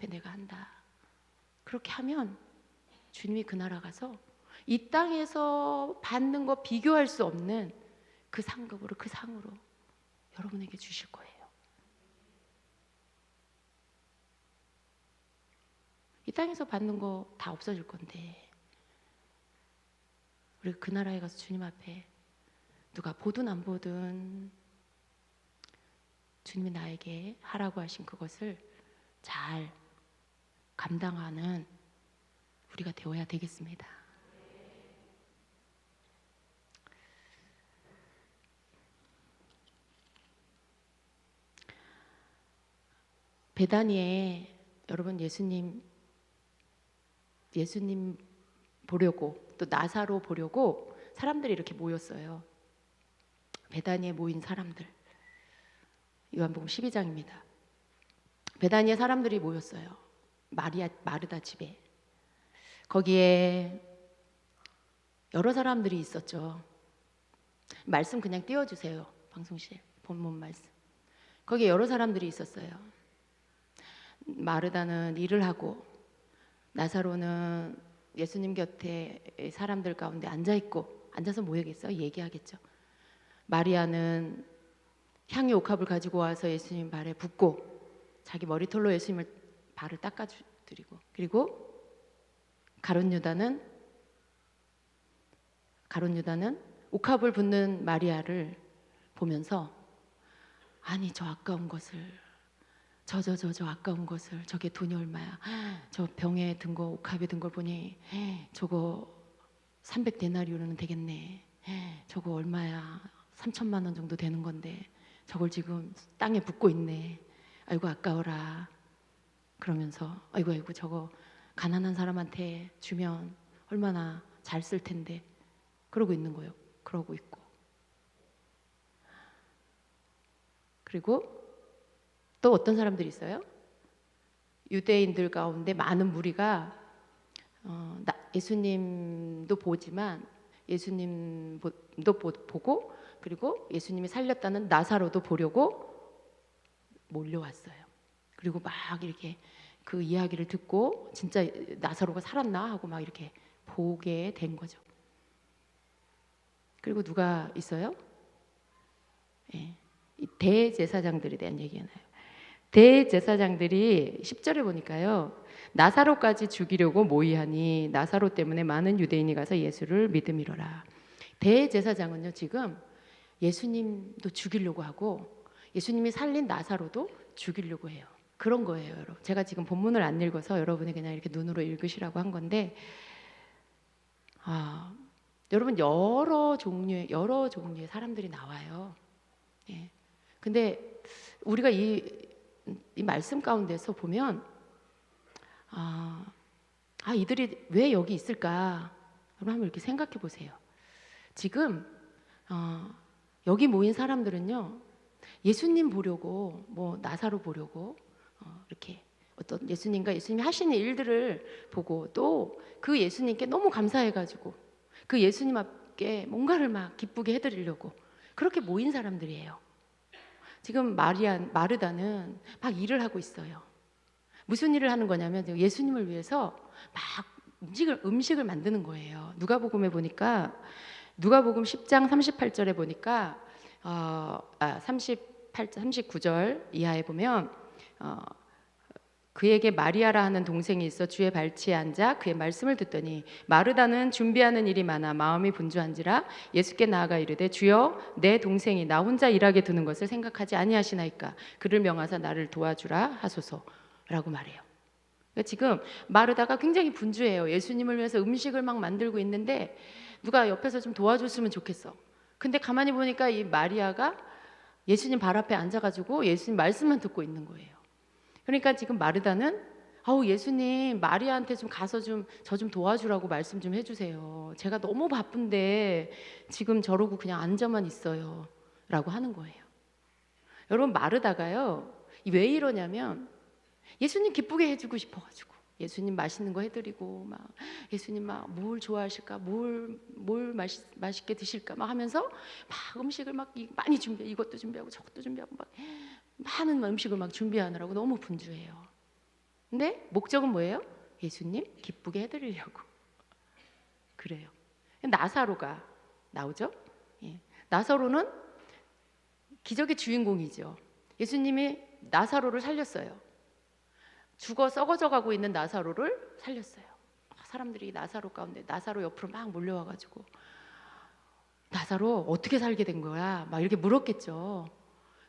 내가 한다, 그렇게 하면 주님이 그 나라 가서 이 땅에서 받는 거 비교할 수 없는 그 상급으로, 그 상으로 여러분에게 주실 거예요. 이 땅에서 받는 거 다 없어질 건데, 우리 그 나라에 가서 주님 앞에 누가 보든 안 보든 주님이 나에게 하라고 하신 그것을 잘 감당하는 우리가 되어야 되겠습니다. 베다니에 여러분 예수님 보려고, 또 나사로 보려고 사람들이 이렇게 모였어요. 베다니에 모인 사람들, 요한복음 12장입니다. 베다니에 사람들이 모였어요. 마르다 집에. 거기에 여러 사람들이 있었죠. 말씀 그냥 띄워주세요. 방송실 본문 말씀. 거기에 여러 사람들이 있었어요. 마르다는 일을 하고, 나사로는 예수님 곁에 사람들 가운데 앉아서 뭐 하겠어요? 얘기하겠죠. 마리아는 향유 옥합을 가지고 와서 예수님 발에 붓고 자기 머리털로 예수님을 발을 닦아드리고, 그리고 가룟 유다는 옥합을 붓는 마리아를 보면서, 아니 저 아까운 것을, 저 아까운 것을, 저게 돈이 얼마야, 저 병에 든 거, 옥합에 든 걸 보니 저거 300데나리온은 되겠네, 저거 얼마야, 3천만 원 정도 되는 건데 저걸 지금 땅에 붓고 있네, 아이고 아까워라. 그러면서 아이고 저거 가난한 사람한테 주면 얼마나 잘 쓸 텐데, 그러고 있는 거예요. 그러고 있고, 그리고 또 어떤 사람들이 있어요? 유대인들 가운데 많은 무리가 예수님도 보지만, 예수님도 보고, 그리고 예수님이 살렸다는 나사로도 보려고 몰려왔어요. 그리고 막 이렇게 그 이야기를 듣고 진짜 나사로가 살았나 하고 막 이렇게 보게 된 거죠. 그리고 누가 있어요? 예, 이 대제사장들에 대한 얘기가 나요. 대제사장들이 10절에 보니까요, 나사로까지 죽이려고 모의하니 나사로 때문에 많은 유대인이 가서 예수를 믿음이로라. 대제사장은요, 지금 예수님도 죽이려고 하고 예수님이 살린 나사로도 죽이려고 해요. 그런 거예요, 여러분. 제가 지금 본문을 안 읽어서 여러분이 그냥 이렇게 눈으로 읽으시라고 한 건데, 여러분 여러 종류의 사람들이 나와요. 예. 근데 우리가 이 말씀 가운데서 보면 이들이 왜 여기 있을까? 여러분 한번 이렇게 생각해 보세요. 지금 여기 모인 사람들은요, 예수님 보려고, 뭐 나사로 보려고 이렇게 어떤 예수님과 예수님이 하시는 일들을 보고 또 그 예수님께 너무 감사해가지고 그 예수님 앞에 뭔가를 막 기쁘게 해드리려고 그렇게 모인 사람들이에요. 지금 마르다는 막 일을 하고 있어요. 무슨 일을 하는 거냐면 예수님을 위해서 막 음식을 만드는 거예요. 누가복음에 보니까 누가복음 10장 38절에 보니까 39절 이하에 보면 그에게 마리아라 하는 동생이 있어 주의 발치에 앉아 그의 말씀을 듣더니 마르다는 준비하는 일이 많아 마음이 분주한지라 예수께 나아가 이르되 주여 내 동생이 나 혼자 일하게 두는 것을 생각하지 아니하시나이까 그를 명하사 나를 도와주라 하소서라고 말해요. 그러니까 지금 마르다가 굉장히 분주해요. 예수님을 위해서 음식을 막 만들고 있는데 누가 옆에서 좀 도와줬으면 좋겠어. 근데 가만히 보니까 이 마리아가 예수님 발 앞에 앉아가지고 예수님 말씀만 듣고 있는 거예요. 그러니까 지금 마르다는 예수님 마리아한테 좀 가서 저 좀 도와주라고 말씀 좀 해주세요. 제가 너무 바쁜데 지금 저러고 그냥 앉아만 있어요 라고 하는 거예요. 여러분 마르다가요 왜 이러냐면 예수님 기쁘게 해주고 싶어가지고 예수님 맛있는 거 해드리고 막 예수님 막 뭘 좋아하실까 뭘 맛있게 드실까 막 하면서 막 음식을 막 많이 준비해 이것도 준비하고 저것도 준비하고 막 많은 음식을 막 준비하느라고 너무 분주해요. 근데 목적은 뭐예요? 예수님 기쁘게 해드리려고 그래요. 나사로가 나오죠. 예. 나사로는 기적의 주인공이죠. 예수님이 나사로를 살렸어요. 죽어 썩어져 가고 있는 나사로를 살렸어요. 사람들이 나사로 가운데 나사로 옆으로 막 몰려와가지고 나사로 어떻게 살게 된 거야? 막 이렇게 물었겠죠.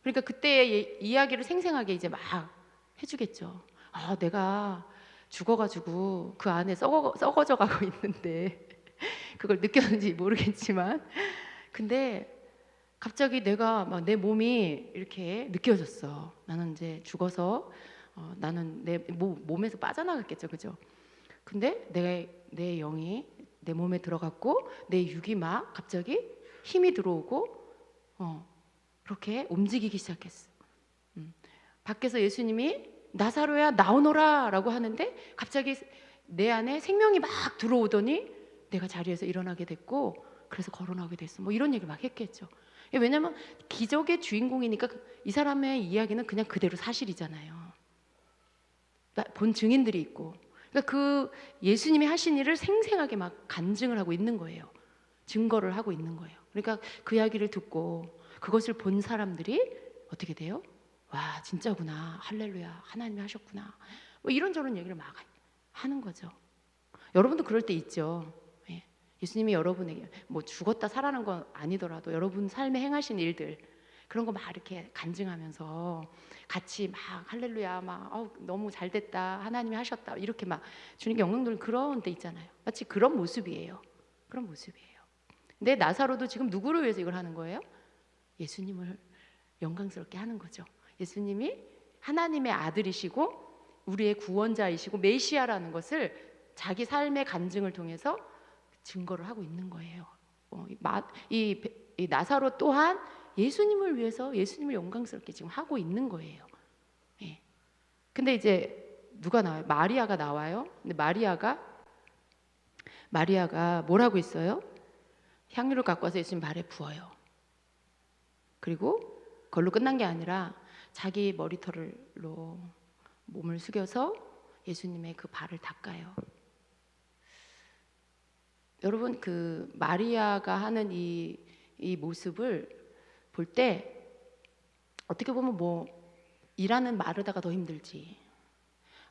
그러니까 그때의 이야기를 생생하게 이제 막 해주겠죠. 내가 죽어가지고 그 안에 썩어져 가고 있는데 그걸 느꼈는지 모르겠지만 근데 갑자기 내가 막 내 몸이 이렇게 느껴졌어. 나는 이제 죽어서 나는 내 몸에서 빠져나갔겠죠, 그죠? 근데 내 영이 내 몸에 들어갔고 내 육이 막 갑자기 힘이 들어오고 그렇게 움직이기 시작했어. 밖에서 예수님이 나사로야 나오너라라고 하는데 갑자기 내 안에 생명이 막 들어오더니 내가 자리에서 일어나게 됐고 그래서 거론하게 됐어. 뭐 이런 얘기를 막 했겠죠. 왜냐하면 기적의 주인공이니까 이 사람의 이야기는 그냥 그대로 사실이잖아요. 본 증인들이 있고 그러니까 그 예수님이 하신 일을 생생하게 막 간증을 하고 있는 거예요. 증거를 하고 있는 거예요. 그러니까 그 이야기를 듣고 그것을 본 사람들이 어떻게 돼요? 와 진짜구나 할렐루야 하나님이 하셨구나 뭐 이런저런 얘기를 막 하는 거죠. 여러분도 그럴 때 있죠. 예. 예수님이 여러분에게 뭐 죽었다 살아난 건 아니더라도 여러분 삶에 행하신 일들 그런 거 막 이렇게 간증하면서 같이 막 할렐루야 막 너무 잘 됐다 하나님이 하셨다 이렇게 막 주님께 영광 돌리는 그런 때 있잖아요. 마치 그런 모습이에요. 그런 모습이에요. 근데 나사로도 지금 누구를 위해서 이걸 하는 거예요? 예수님을 영광스럽게 하는 거죠. 예수님이 하나님의 아들이시고 우리의 구원자이시고 메시아라는 것을 자기 삶의 간증을 통해서 증거를 하고 있는 거예요. 이 나사로 또한 예수님을 위해서 예수님을 영광스럽게 지금 하고 있는 거예요. 예. 근데 이제 누가 나와요? 마리아가 나와요. 근데 마리아가 뭘 하고 있어요? 향유를 갖고 와서 예수님 발에 부어요. 그리고 그걸로 끝난 게 아니라 자기 머리털로 몸을 숙여서 예수님의 그 발을 닦아요. 여러분, 그 마리아가 하는 이 모습을 볼 때 어떻게 보면 뭐 일하는 마르다가 더 힘들지.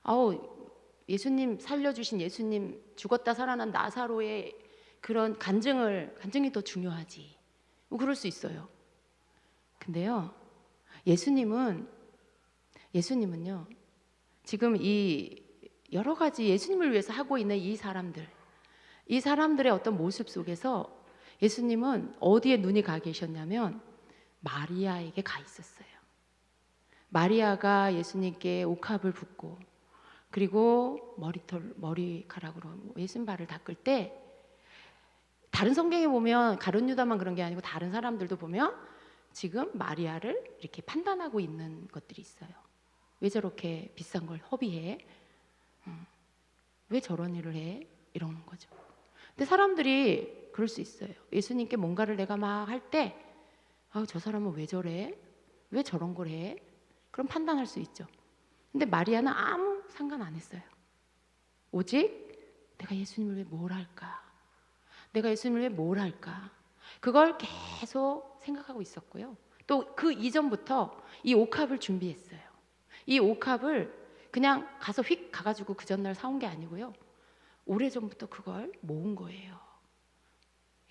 아우, 예수님 살려주신 예수님, 죽었다 살아난 나사로의 그런 간증이 더 중요하지. 뭐 그럴 수 있어요. 근데요, 예수님은요, 지금 이 여러 가지 예수님을 위해서 하고 있는 이 사람들의 어떤 모습 속에서 예수님은 어디에 눈이 가 계셨냐면 마리아에게 가 있었어요. 마리아가 예수님께 옥합을 붓고 그리고 머리카락으로 예수님 발을 닦을 때, 다른 성경에 보면 가룟 유다만 그런 게 아니고 다른 사람들도 보면 지금 마리아를 이렇게 판단하고 있는 것들이 있어요. 왜 저렇게 비싼 걸 허비해? 왜 저런 일을 해? 이러는 거죠. 근데 사람들이 그럴 수 있어요. 예수님께 뭔가를 내가 막 할 때, 저 사람은 왜 저래? 왜 저런 걸 해? 그럼 판단할 수 있죠. 근데 마리아는 아무 상관 안 했어요. 오직 내가 예수님을 위해 뭘 할까? 내가 예수님을 위해 뭘 할까? 그걸 계속 생각하고 있었고요. 또 그 이전부터 이 옥합을 준비했어요. 이 옥합을 그냥 가서 휙 가가지고 그 전날 사온 게 아니고요. 오래전부터 그걸 모은 거예요.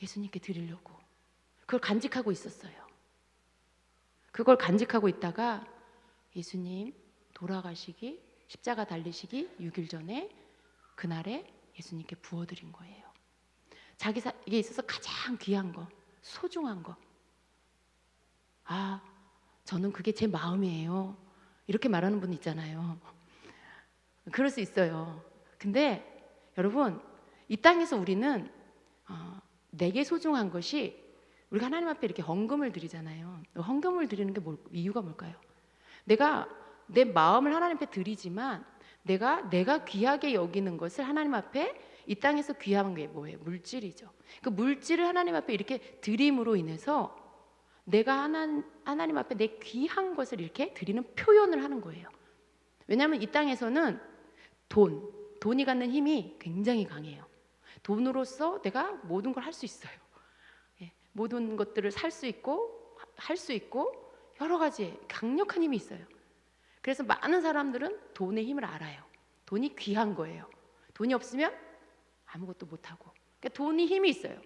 예수님께 드리려고. 그걸 간직하고 있었어요. 그걸 간직하고 있다가 예수님 돌아가시기, 십자가 달리시기 6일 전에 그날에 예수님께 부어드린 거예요. 자기에게 있어서 가장 귀한 거, 소중한 거. 저는 그게 제 마음이에요. 이렇게 말하는 분 있잖아요. 그럴 수 있어요. 근데 여러분, 이 땅에서 우리는 내게 소중한 것이, 우리가 하나님 앞에 이렇게 헌금을 드리잖아요. 헌금을 드리는 게 이유가 뭘까요? 내가 내 마음을 하나님 앞에 드리지만 내가 귀하게 여기는 것을 하나님 앞에, 이 땅에서 귀한 게 뭐예요? 물질이죠. 그 물질을 하나님 앞에 이렇게 드림으로 인해서 내가 하나님 앞에 내 귀한 것을 이렇게 드리는 표현을 하는 거예요. 왜냐하면 이 땅에서는 돈이 갖는 힘이 굉장히 강해요. 돈으로서 내가 모든 걸 할 수 있어요. 모든 것들을 살 수 있고 할 수 있고 여러 가지 강력한 힘이 있어요. 그래서 많은 사람들은 돈의 힘을 알아요. 돈이 귀한 거예요. 돈이 없으면 아무것도 못하고. 그러니까 돈이 힘이 있어요.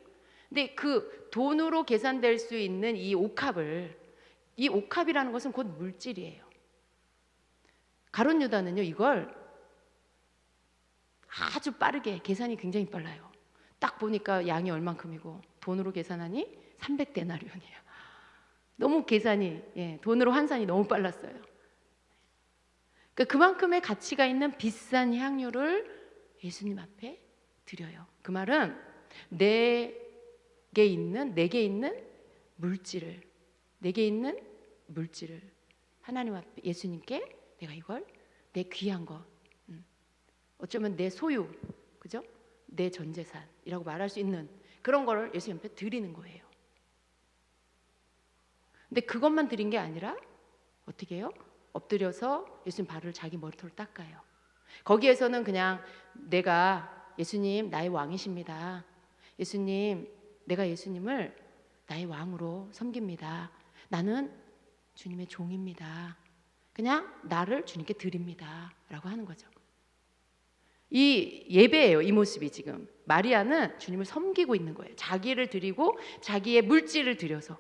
근데 그 돈으로 계산될 수 있는 이 옥합이라는 것은 곧 물질이에요. 가룟 유다는요, 이걸 아주 빠르게, 계산이 굉장히 빨라요. 딱 보니까 양이 얼만큼이고 돈으로 계산하니 300데나리온이에요. 너무 계산이, 돈으로 환산이 너무 빨랐어요. 그러니까 그만큼의 가치가 있는 비싼 향유를 예수님 앞에 드려요. 그 말은 내게 있는 물질을 하나님 앞에, 예수님께 내가 이걸, 내 귀한 것, 어쩌면 내 소유, 그죠? 내 전 재산이라고 말할 수 있는 그런 거를 예수님 앞에 드리는 거예요. 근데 그것만 드린 게 아니라 어떻게 해요? 엎드려서 예수님 발을, 자기 머리털을 닦아요. 거기에서는 그냥 내가 예수님 나의 왕이십니다. 예수님, 내가 예수님을 나의 왕으로 섬깁니다. 나는 주님의 종입니다. 그냥 나를 주님께 드립니다. 라고 하는 거죠. 이 예배예요. 이 모습이 지금. 마리아는 주님을 섬기고 있는 거예요. 자기를 드리고 자기의 물질을 드려서,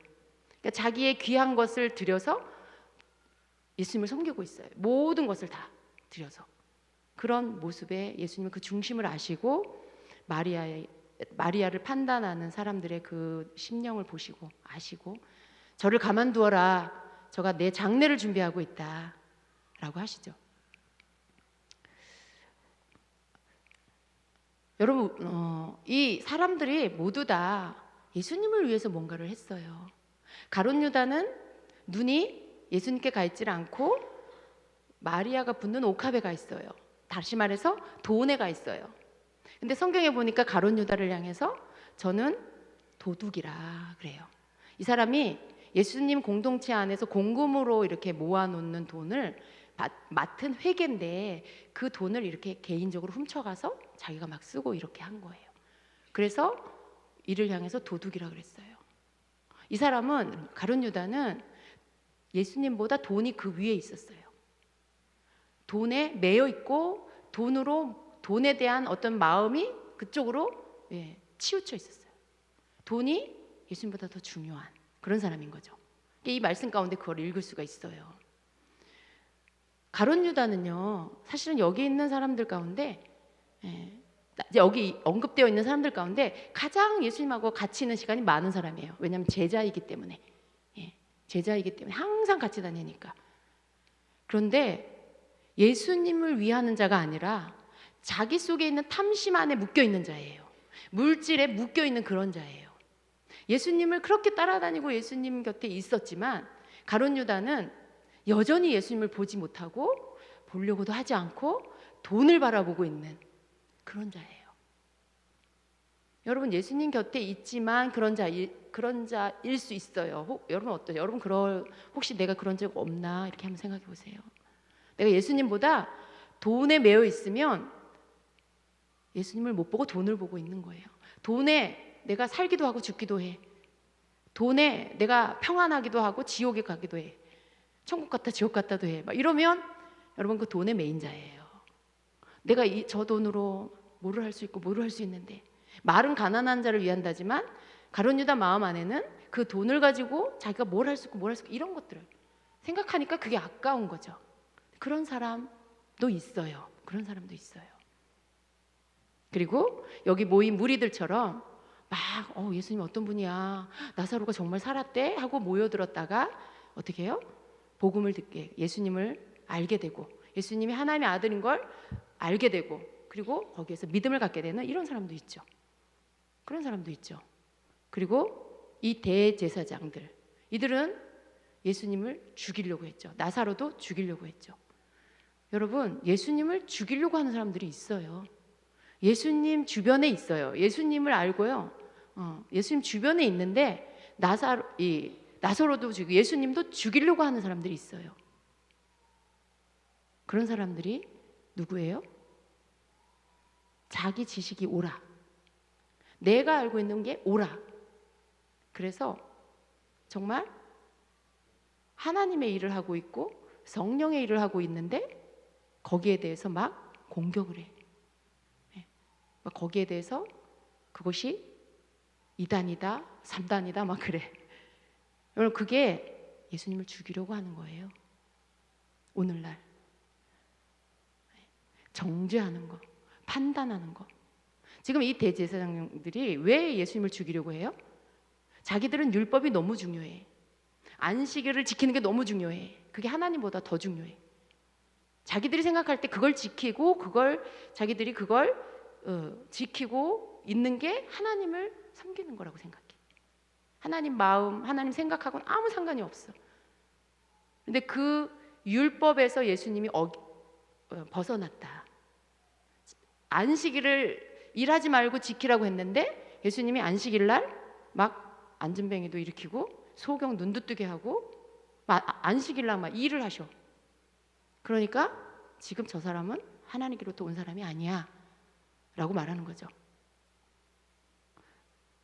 그러니까 자기의 귀한 것을 드려서 예수님을 섬기고 있어요. 모든 것을 다 드려서. 그런 모습에 예수님은 그 중심을 아시고 마리아를 판단하는 사람들의 그 심령을 보시고 아시고, 저를 가만두어라, 저가 내 장례를 준비하고 있다 라고 하시죠. 여러분, 이 사람들이 모두 다 예수님을 위해서 뭔가를 했어요. 가룟 유다는 눈이 예수님께 가 있질 않고 마리아가 붙는 옥합에 가 있어요. 다시 말해서 돈에 가 있어요. 근데 성경에 보니까 가룟 유다를 향해서 저는 도둑이라 그래요. 이 사람이 예수님 공동체 안에서 공금으로 이렇게 모아놓는 돈을 맡은 회계인데 그 돈을 이렇게 개인적으로 훔쳐가서 자기가 막 쓰고 이렇게 한 거예요. 그래서 이를 향해서 도둑이라 그랬어요. 이 사람은 가룟 유다는 예수님보다 돈이 그 위에 있었어요. 돈에 매여 있고 돈에 대한 어떤 마음이 그쪽으로 치우쳐 있었어요. 돈이 예수님보다 더 중요한 그런 사람인 거죠. 이 말씀 가운데 그걸 읽을 수가 있어요. 가룟 유다는요, 사실은 여기 있는 사람들 가운데, 여기 언급되어 있는 사람들 가운데 가장 예수님하고 같이 있는 시간이 많은 사람이에요. 왜냐하면 제자이기 때문에, 제자이기 때문에 항상 같이 다니니까. 그런데 예수님을 위하는 자가 아니라 자기 속에 있는 탐심 안에 묶여 있는 자예요. 물질에 묶여 있는 그런 자예요. 예수님을 그렇게 따라다니고 예수님 곁에 있었지만 가룟 유다는 여전히 예수님을 보지 못하고 보려고도 하지 않고 돈을 바라보고 있는 그런 자예요. 여러분, 예수님 곁에 있지만 그런 자일 수 있어요. 여러분 어떠세요? 여러분 혹시 내가 그런 적 없나 이렇게 한번 생각해 보세요. 내가 예수님보다 돈에 매여 있으면 예수님을 못 보고 돈을 보고 있는 거예요. 돈에 내가 살기도 하고 죽기도 해. 돈에 내가 평안하기도 하고 지옥에 가기도 해. 천국 갔다 지옥 갔다도 해. 막 이러면 여러분 그 돈의 메인 자예요. 내가 저 돈으로 뭐를 할 수 있고 뭐를 할 수 있는데, 말은 가난한 자를 위한다지만 가룟 유다 마음 안에는 그 돈을 가지고 자기가 뭘 할 수 있고 뭘 할 수 있고 이런 것들을 생각하니까 그게 아까운 거죠. 그런 사람도 있어요. 그런 사람도 있어요. 그리고 여기 모인 무리들처럼 막 예수님 어떤 분이야, 나사로가 정말 살았대 하고 모여들었다가 어떻게 해요? 복음을 듣게, 예수님을 알게 되고 예수님이 하나님의 아들인 걸 알게 되고, 그리고 거기에서 믿음을 갖게 되는 이런 사람도 있죠. 그런 사람도 있죠. 그리고 이 대제사장들, 이들은 예수님을 죽이려고 했죠. 나사로도 죽이려고 했죠. 여러분, 예수님을 죽이려고 하는 사람들이 있어요. 예수님 주변에 있어요. 예수님을 알고요. 예수님 주변에 있는데 나사로도 죽이고 예수님도 죽이려고 하는 사람들이 있어요. 그런 사람들이 누구예요? 자기 지식이 옳아. 내가 알고 있는 게 옳아. 그래서 정말 하나님의 일을 하고 있고 성령의 일을 하고 있는데 거기에 대해서 막 공격을 해. 거기에 대해서 그것이 2단이다, 3단이다 막 그래. 여러분, 그게 예수님을 죽이려고 하는 거예요. 오늘날 정죄하는 거, 판단하는 거. 지금 이 대제사장들이 왜 예수님을 죽이려고 해요? 자기들은 율법이 너무 중요해. 안식일을 지키는 게 너무 중요해. 그게 하나님보다 더 중요해. 자기들이 생각할 때 그걸 지키고 자기들이 그걸 지키고 있는 게 하나님을 섬기는 거라고 생각해. 하나님 마음, 하나님 생각하고는 아무 상관이 없어. 근데 그 율법에서 예수님이 벗어났다. 안식일을 일하지 말고 지키라고 했는데 예수님이 안식일 날 막 안진뱅이도 일으키고 소경 눈도 뜨게 하고 안식일 날 막 일을 하셔. 그러니까 지금 저 사람은 하나님께로부터 온 사람이 아니야 라고 말하는 거죠.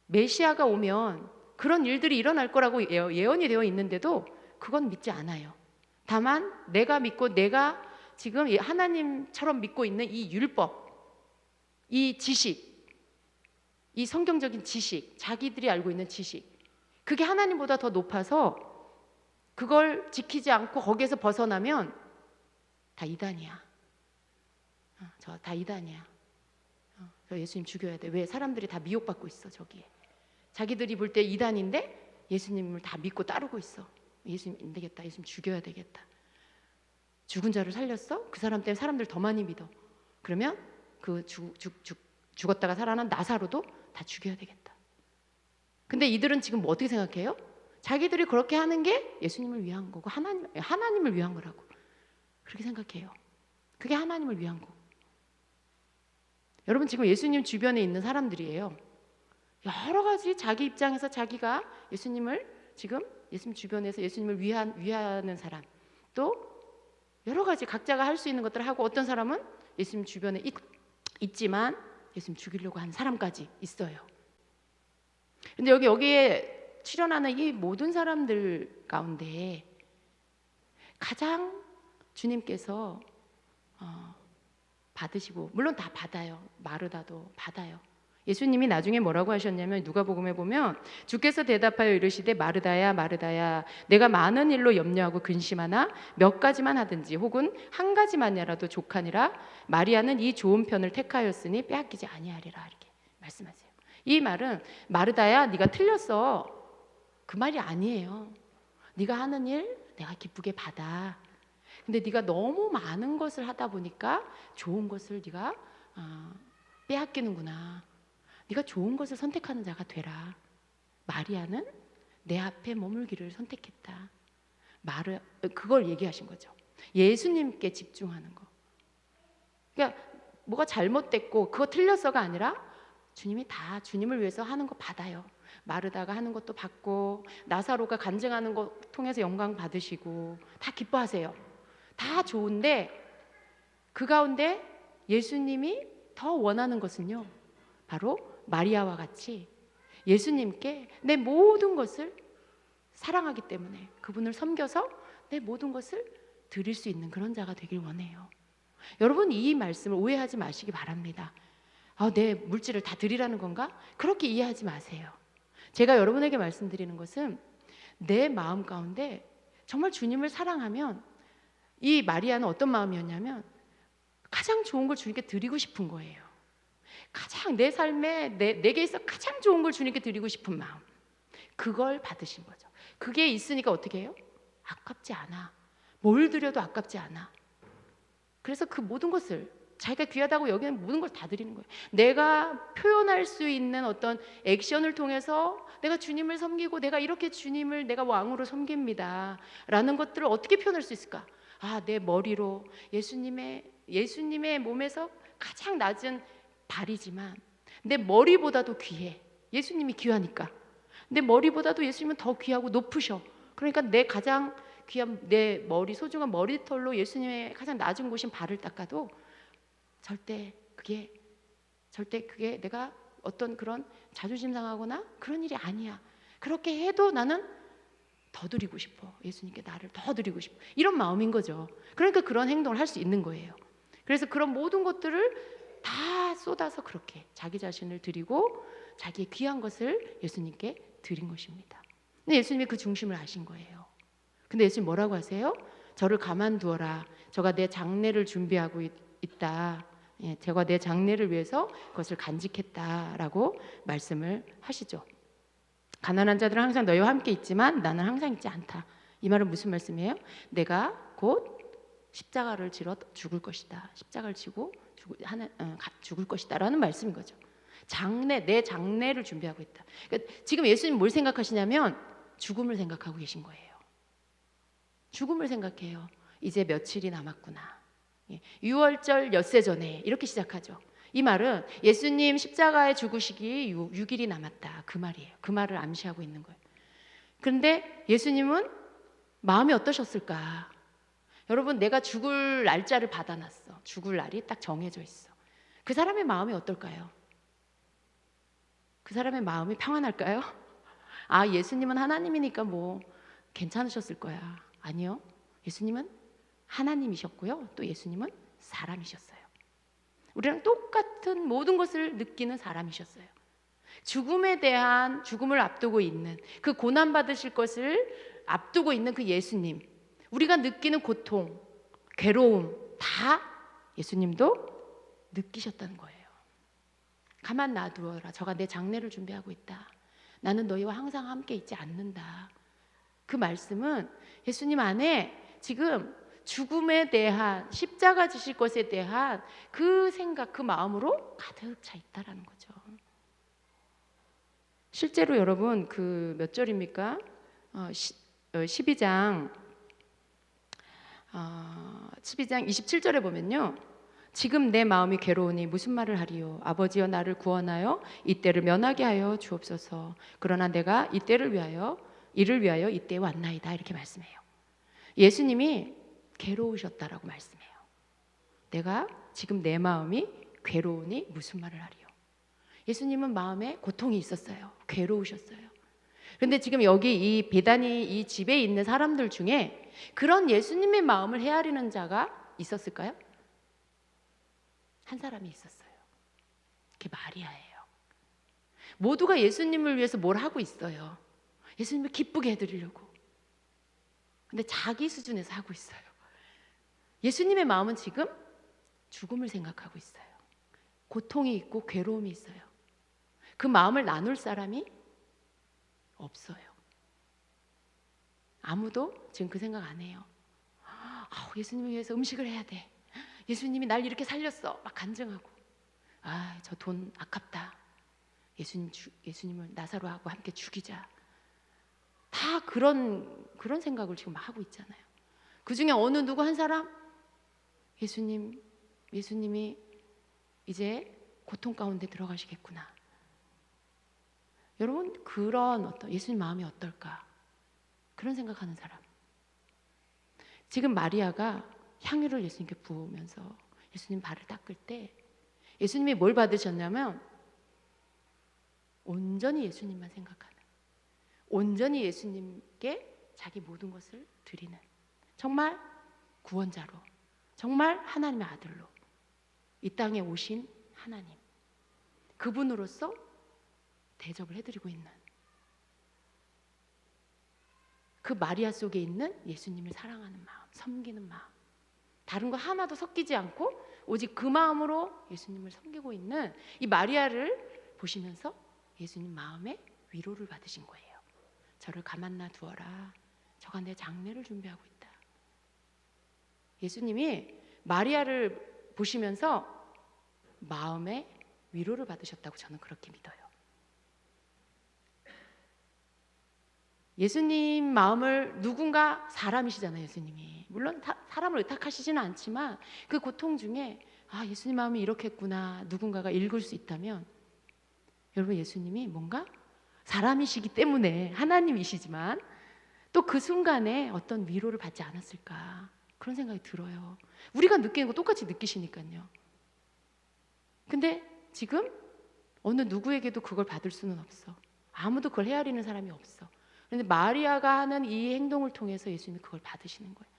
메시아가 오면 그런 일들이 일어날 거라고 예언이 되어 있는데도 그건 믿지 않아요. 다만 내가 믿고 내가 지금 하나님처럼 믿고 있는 이 율법, 이 지식, 이 성경적인 지식, 자기들이 알고 있는 지식, 그게 하나님보다 더 높아서 그걸 지키지 않고 거기에서 벗어나면 다 이단이야. 저 다 이단이야. 저 예수님 죽여야 돼. 왜? 사람들이 다 미혹받고 있어. 저기에 자기들이 볼 때 이단인데 예수님을 다 믿고 따르고 있어. 예수님 안 되겠다. 예수님 죽여야 되겠다. 죽은 자를 살렸어? 그 사람 때문에 사람들 더 많이 믿어. 그러면 그 죽었다가 살아난 나사로도 다 죽여야 되겠다. 근데 이들은 지금 뭐 어떻게 생각해요? 자기들이 그렇게 하는 게 예수님을 위한 거고 하나님을 위한 거라고 그렇게 생각해요. 그게 하나님을 위한 거. 여러분, 지금 예수님 주변에 있는 사람들이에요. 여러 가지 자기 입장에서 자기가 예수님을 지금 예수님 주변에서 예수님을 위하는 사람, 또 여러 가지 각자가 할 수 있는 것들을 하고, 어떤 사람은 예수님 주변에 있지만 예수님 죽이려고 하는 사람까지 있어요. 근데 여기에 출연하는 이 모든 사람들 가운데 가장 주님께서 받으시고, 물론 다 받아요. 마르다도 받아요. 예수님이 나중에 뭐라고 하셨냐면, 누가복음에 보면 주께서 대답하여 이르시되 마르다야 마르다야, 내가 많은 일로 염려하고 근심하나 몇 가지만 하든지 혹은 한 가지만이라도 족하니라. 마리아는 이 좋은 편을 택하였으니 빼앗기지 아니하리라. 이렇게 말씀하세요. 이 말은 마르다야 네가 틀렸어, 그 말이 아니에요. 네가 하는 일 내가 기쁘게 받아. 근데 네가 너무 많은 것을 하다 보니까 좋은 것을 네가 빼앗기는구나. 네가 좋은 것을 선택하는 자가 되라. 마리아는 내 앞에 머물기를 선택했다. 그걸 얘기하신 거죠. 예수님께 집중하는 거. 그러니까 뭐가 잘못됐고 그거 틀렸어가 아니라 주님이 다 주님을 위해서 하는 거 받아요. 마르다가 하는 것도 받고, 나사로가 간증하는 거 통해서 영광 받으시고 다 기뻐하세요. 다 좋은데 그 가운데 예수님이 더 원하는 것은요, 바로 마리아와 같이 예수님께 내 모든 것을 사랑하기 때문에 그분을 섬겨서 내 모든 것을 드릴 수 있는 그런 자가 되길 원해요. 여러분, 이 말씀을 오해하지 마시기 바랍니다. 내 물질을 다 드리라는 건가? 그렇게 이해하지 마세요. 제가 여러분에게 말씀드리는 것은 내 마음 가운데 정말 주님을 사랑하면, 이 마리아는 어떤 마음이었냐면 가장 좋은 걸 주님께 드리고 싶은 거예요. 가장 내 삶에 내게 있어 가장 좋은 걸 주님께 드리고 싶은 마음, 그걸 받으신 거죠. 그게 있으니까 어떻게 해요? 아깝지 않아. 뭘 드려도 아깝지 않아. 그래서 그 모든 것을, 자기가 귀하다고 여기는 모든 걸 다 드리는 거예요. 내가 표현할 수 있는 어떤 액션을 통해서 내가 주님을 섬기고, 내가 이렇게 주님을 내가 왕으로 섬깁니다 라는 것들을 어떻게 표현할 수 있을까? 내 머리로 예수님의 몸에서 가장 낮은 발이지만 내 머리보다도 귀해. 예수님이 귀하니까 내 머리보다도 예수님은 더 귀하고 높으셔. 그러니까 내 가장 귀한 내 머리, 소중한 머리털로 예수님의 가장 낮은 곳인 발을 닦아도 절대 그게 내가 어떤 그런 자존심 상하거나 그런 일이 아니야. 그렇게 해도 나는 더 드리고 싶어. 예수님께 나를 더 드리고 싶어. 이런 마음인 거죠. 그러니까 그런 행동을 할 수 있는 거예요. 그래서 그런 모든 것들을 다 쏟아서 그렇게 자기 자신을 드리고 자기의 귀한 것을 예수님께 드린 것입니다. 근데 예수님이 그 중심을 아신 거예요. 근데 예수님 뭐라고 하세요? 저를 가만두어라. 저가 내 장례를 준비하고 있다. 제가 내 장례를 위해서 그것을 간직했다라고 말씀을 하시죠. 가난한 자들은 항상 너희와 함께 있지만 나는 항상 있지 않다. 이 말은 무슨 말씀이에요? 내가 곧 십자가를 지러 죽을 것이다. 십자가를 지고 죽을 것이다 라는 말씀인 거죠. 내 장례를 준비하고 있다. 그러니까 지금 예수님 뭘 생각하시냐면 죽음을 생각하고 계신 거예요. 죽음을 생각해요. 이제 며칠이 남았구나. 6월절 엿새 전에 이렇게 시작하죠. 이 말은 예수님 십자가에 죽으시기 6일이 남았다, 그 말이에요. 그 말을 암시하고 있는 거예요. 그런데 예수님은 마음이 어떠셨을까? 여러분, 내가 죽을 날짜를 받아놨어. 죽을 날이 딱 정해져 있어. 그 사람의 마음이 어떨까요? 그 사람의 마음이 평안할까요? 예수님은 하나님이니까 뭐 괜찮으셨을 거야. 아니요. 예수님은 하나님이셨고요. 또 예수님은 사람이셨어요. 우리랑 똑같은 모든 것을 느끼는 사람이셨어요. 죽음을 앞두고 있는, 그 고난 받으실 것을 앞두고 있는 그 예수님, 우리가 느끼는 고통, 괴로움 다 예수님도 느끼셨다는 거예요. 가만 놔두어라. 저가 내 장례를 준비하고 있다. 나는 너희와 항상 함께 있지 않는다. 그 말씀은 예수님 안에 지금 죽음에 대한, 십자가 지실 것에 대한 그 생각, 그 마음으로 가득 차 있다라는 거죠. 실제로 여러분, 그 몇 절입니까? 12장 27절에 보면요, 지금 내 마음이 괴로우니 무슨 말을 하리요? 아버지여, 나를 구원하여 이때를 면하게 하여 주옵소서. 그러나 내가 이를 위하여 이때에 왔나이다. 이렇게 말씀해요. 예수님이 괴로우셨다라고 말씀해요. 내가 지금 내 마음이 괴로우니 무슨 말을 하리요. 예수님은 마음에 고통이 있었어요. 괴로우셨어요. 그런데 지금 여기 이 베다니 이 집에 있는 사람들 중에 그런 예수님의 마음을 헤아리는 자가 있었을까요? 한 사람이 있었어요. 그게 마리아예요. 모두가 예수님을 위해서 뭘 하고 있어요. 예수님을 기쁘게 해드리려고. 근데 자기 수준에서 하고 있어요. 예수님의 마음은 지금 죽음을 생각하고 있어요. 고통이 있고 괴로움이 있어요. 그 마음을 나눌 사람이 없어요. 아무도 지금 그 생각 안 해요. 예수님을 위해서 음식을 해야 돼. 예수님이 날 이렇게 살렸어. 막 간증하고. 저 돈 아깝다. 예수님을 나사로하고 함께 죽이자. 다 그런 생각을 지금 하고 있잖아요. 그 중에 어느 누구 한 사람 예수님이 이제 고통 가운데 들어가시겠구나. 여러분, 그런 어떤 예수님 마음이 어떨까? 그런 생각하는 사람. 지금 마리아가 향유를 예수님께 부으면서 예수님 발을 닦을 때 예수님이 뭘 받으셨냐면 온전히 예수님만 생각하는, 온전히 예수님께 자기 모든 것을 드리는, 정말 구원자로, 정말 하나님의 아들로 이 땅에 오신 하나님, 그분으로서 대접을 해드리고 있는 그 마리아 속에 있는 예수님을 사랑하는 마음, 섬기는 마음, 다른 거 하나도 섞이지 않고 오직 그 마음으로 예수님을 섬기고 있는 이 마리아를 보시면서 예수님 마음에 위로를 받으신 거예요. 저를 가만놔 두어라. 저가 내 장례를 준비하고 있다. 예수님이 마리아를 보시면서 마음에 위로를 받으셨다고 저는 그렇게 믿어요. 예수님 마음을 누군가, 사람이시잖아요. 예수님이 물론 사람을 의탁하시지는 않지만 그 고통 중에 예수님 마음이 이렇겠구나 누군가가 읽을 수 있다면, 여러분, 예수님이 뭔가 사람이시기 때문에 하나님이시지만 또 그 순간에 어떤 위로를 받지 않았을까, 그런 생각이 들어요. 우리가 느끼는 거 똑같이 느끼시니까요. 근데 지금 어느 누구에게도 그걸 받을 수는 없어. 아무도 그걸 헤아리는 사람이 없어. 그런데 마리아가 하는 이 행동을 통해서 예수님이 그걸 받으시는 거예요.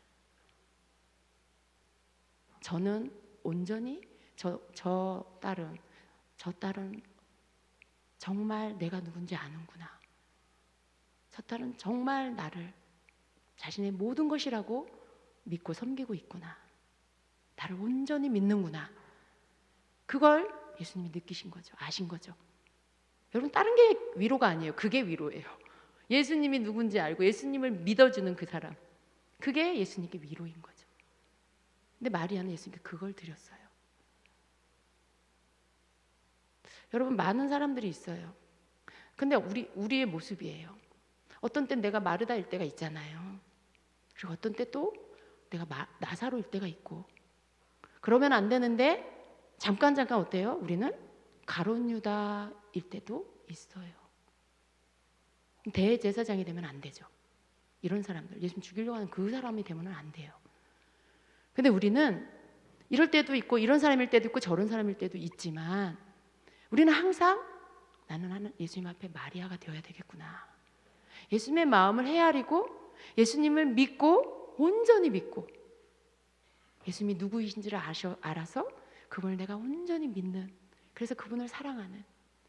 저는 온전히 저 딸은 정말 내가 누군지 아는구나. 저 딸은 정말 나를 자신의 모든 것이라고 믿고 섬기고 있구나. 나를 온전히 믿는구나. 그걸 예수님이 느끼신 거죠. 아신 거죠. 여러분, 다른 게 위로가 아니에요. 그게 위로예요. 예수님이 누군지 알고 예수님을 믿어주는 그 사람, 그게 예수님께 위로인 거죠. 근데 마리아는 예수님께 그걸 드렸어요. 여러분, 많은 사람들이 있어요. 근데 우리의 모습이에요. 어떤 땐 내가 마르다일 때가 있잖아요. 그리고 어떤 때 또 내가 나사로일 때가 있고. 그러면 안 되는데 잠깐 어때요? 우리는 가룟 유다일 때도 있어요. 대제사장이 되면 안 되죠. 이런 사람들, 예수님 죽이려고 하는 그 사람이 되면 안 돼요. 근데 우리는 이럴 때도 있고 이런 사람일 때도 있고 저런 사람일 때도 있지만 우리는 항상 나는 예수님 앞에 마리아가 되어야 되겠구나. 예수님의 마음을 헤아리고 예수님을 믿고 온전히 믿고 예수님이 누구이신지를 알아서 그분을 내가 온전히 믿는, 그래서 그분을 사랑하는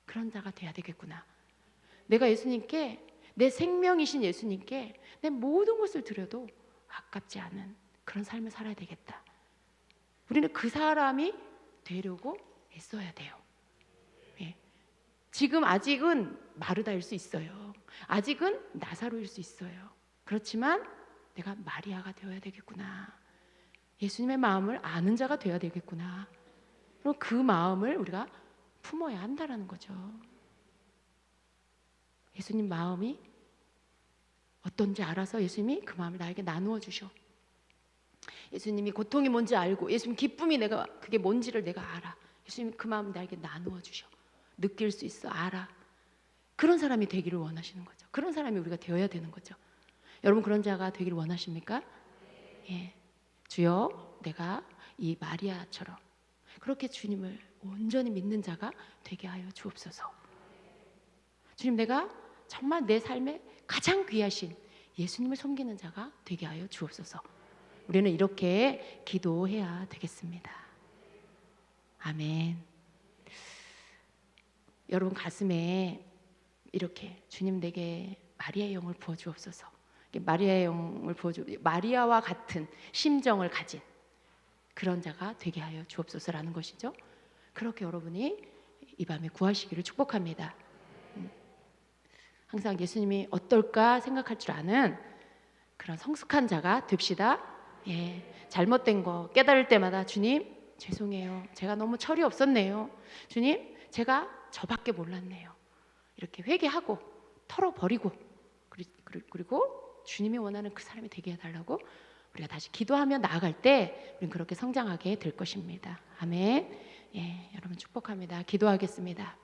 그런 자가 되어야 되겠구나. 내가 예수님께, 내 생명이신 예수님께 내 모든 것을 드려도 아깝지 않은 그런 삶을 살아야 되겠다. 우리는 그 사람이 되려고 애써야 돼요. 예. 지금 아직은 마르다일 수 있어요. 아직은 나사로일 수 있어요. 그렇지만 내가 마리아가 되어야 되겠구나. 예수님의 마음을 아는 자가 되어야 되겠구나. 그럼 그 마음을 우리가 품어야 한다는 거죠. 예수님 마음이 어떤지 알아서 예수님이 그 마음을 나에게 나누어 주셔. 예수님이 고통이 뭔지 알고 예수님 기쁨이 그게 뭔지를 내가 알아. 예수님이 그 마음을 나에게 나누어 주셔. 느낄 수 있어, 알아. 그런 사람이 되기를 원하시는 거죠. 그런 사람이 우리가 되어야 되는 거죠. 여러분, 그런 자가 되기를 원하십니까? 예. 주여, 내가 이 마리아처럼 그렇게 주님을 온전히 믿는 자가 되게 하여 주옵소서. 주님, 내가 정말 내 삶에 가장 귀하신 예수님을 섬기는 자가 되게 하여 주옵소서. 우리는 이렇게 기도해야 되겠습니다. 아멘. 여러분 가슴에 이렇게 주님, 내게 마리아의 영을 부어 주옵소서. 마리아의 영을 부어 주, 마리아와 같은 심정을 가진 그런 자가 되게 하여 주옵소서라는 것이죠. 그렇게 여러분이 이 밤에 구하시기를 축복합니다. 항상 예수님이 어떨까 생각할 줄 아는 그런 성숙한 자가 됩시다. 잘못된 거 깨달을 때마다 주님, 죄송해요. 제가 너무 철이 없었네요. 주님, 제가 저밖에 몰랐네요. 이렇게 회개하고 털어버리고, 그리고 주님이 원하는 그 사람이 되게 해달라고 우리가 다시 기도하며 나아갈 때 우리는 그렇게 성장하게 될 것입니다. 아멘. 여러분 축복합니다. 기도하겠습니다.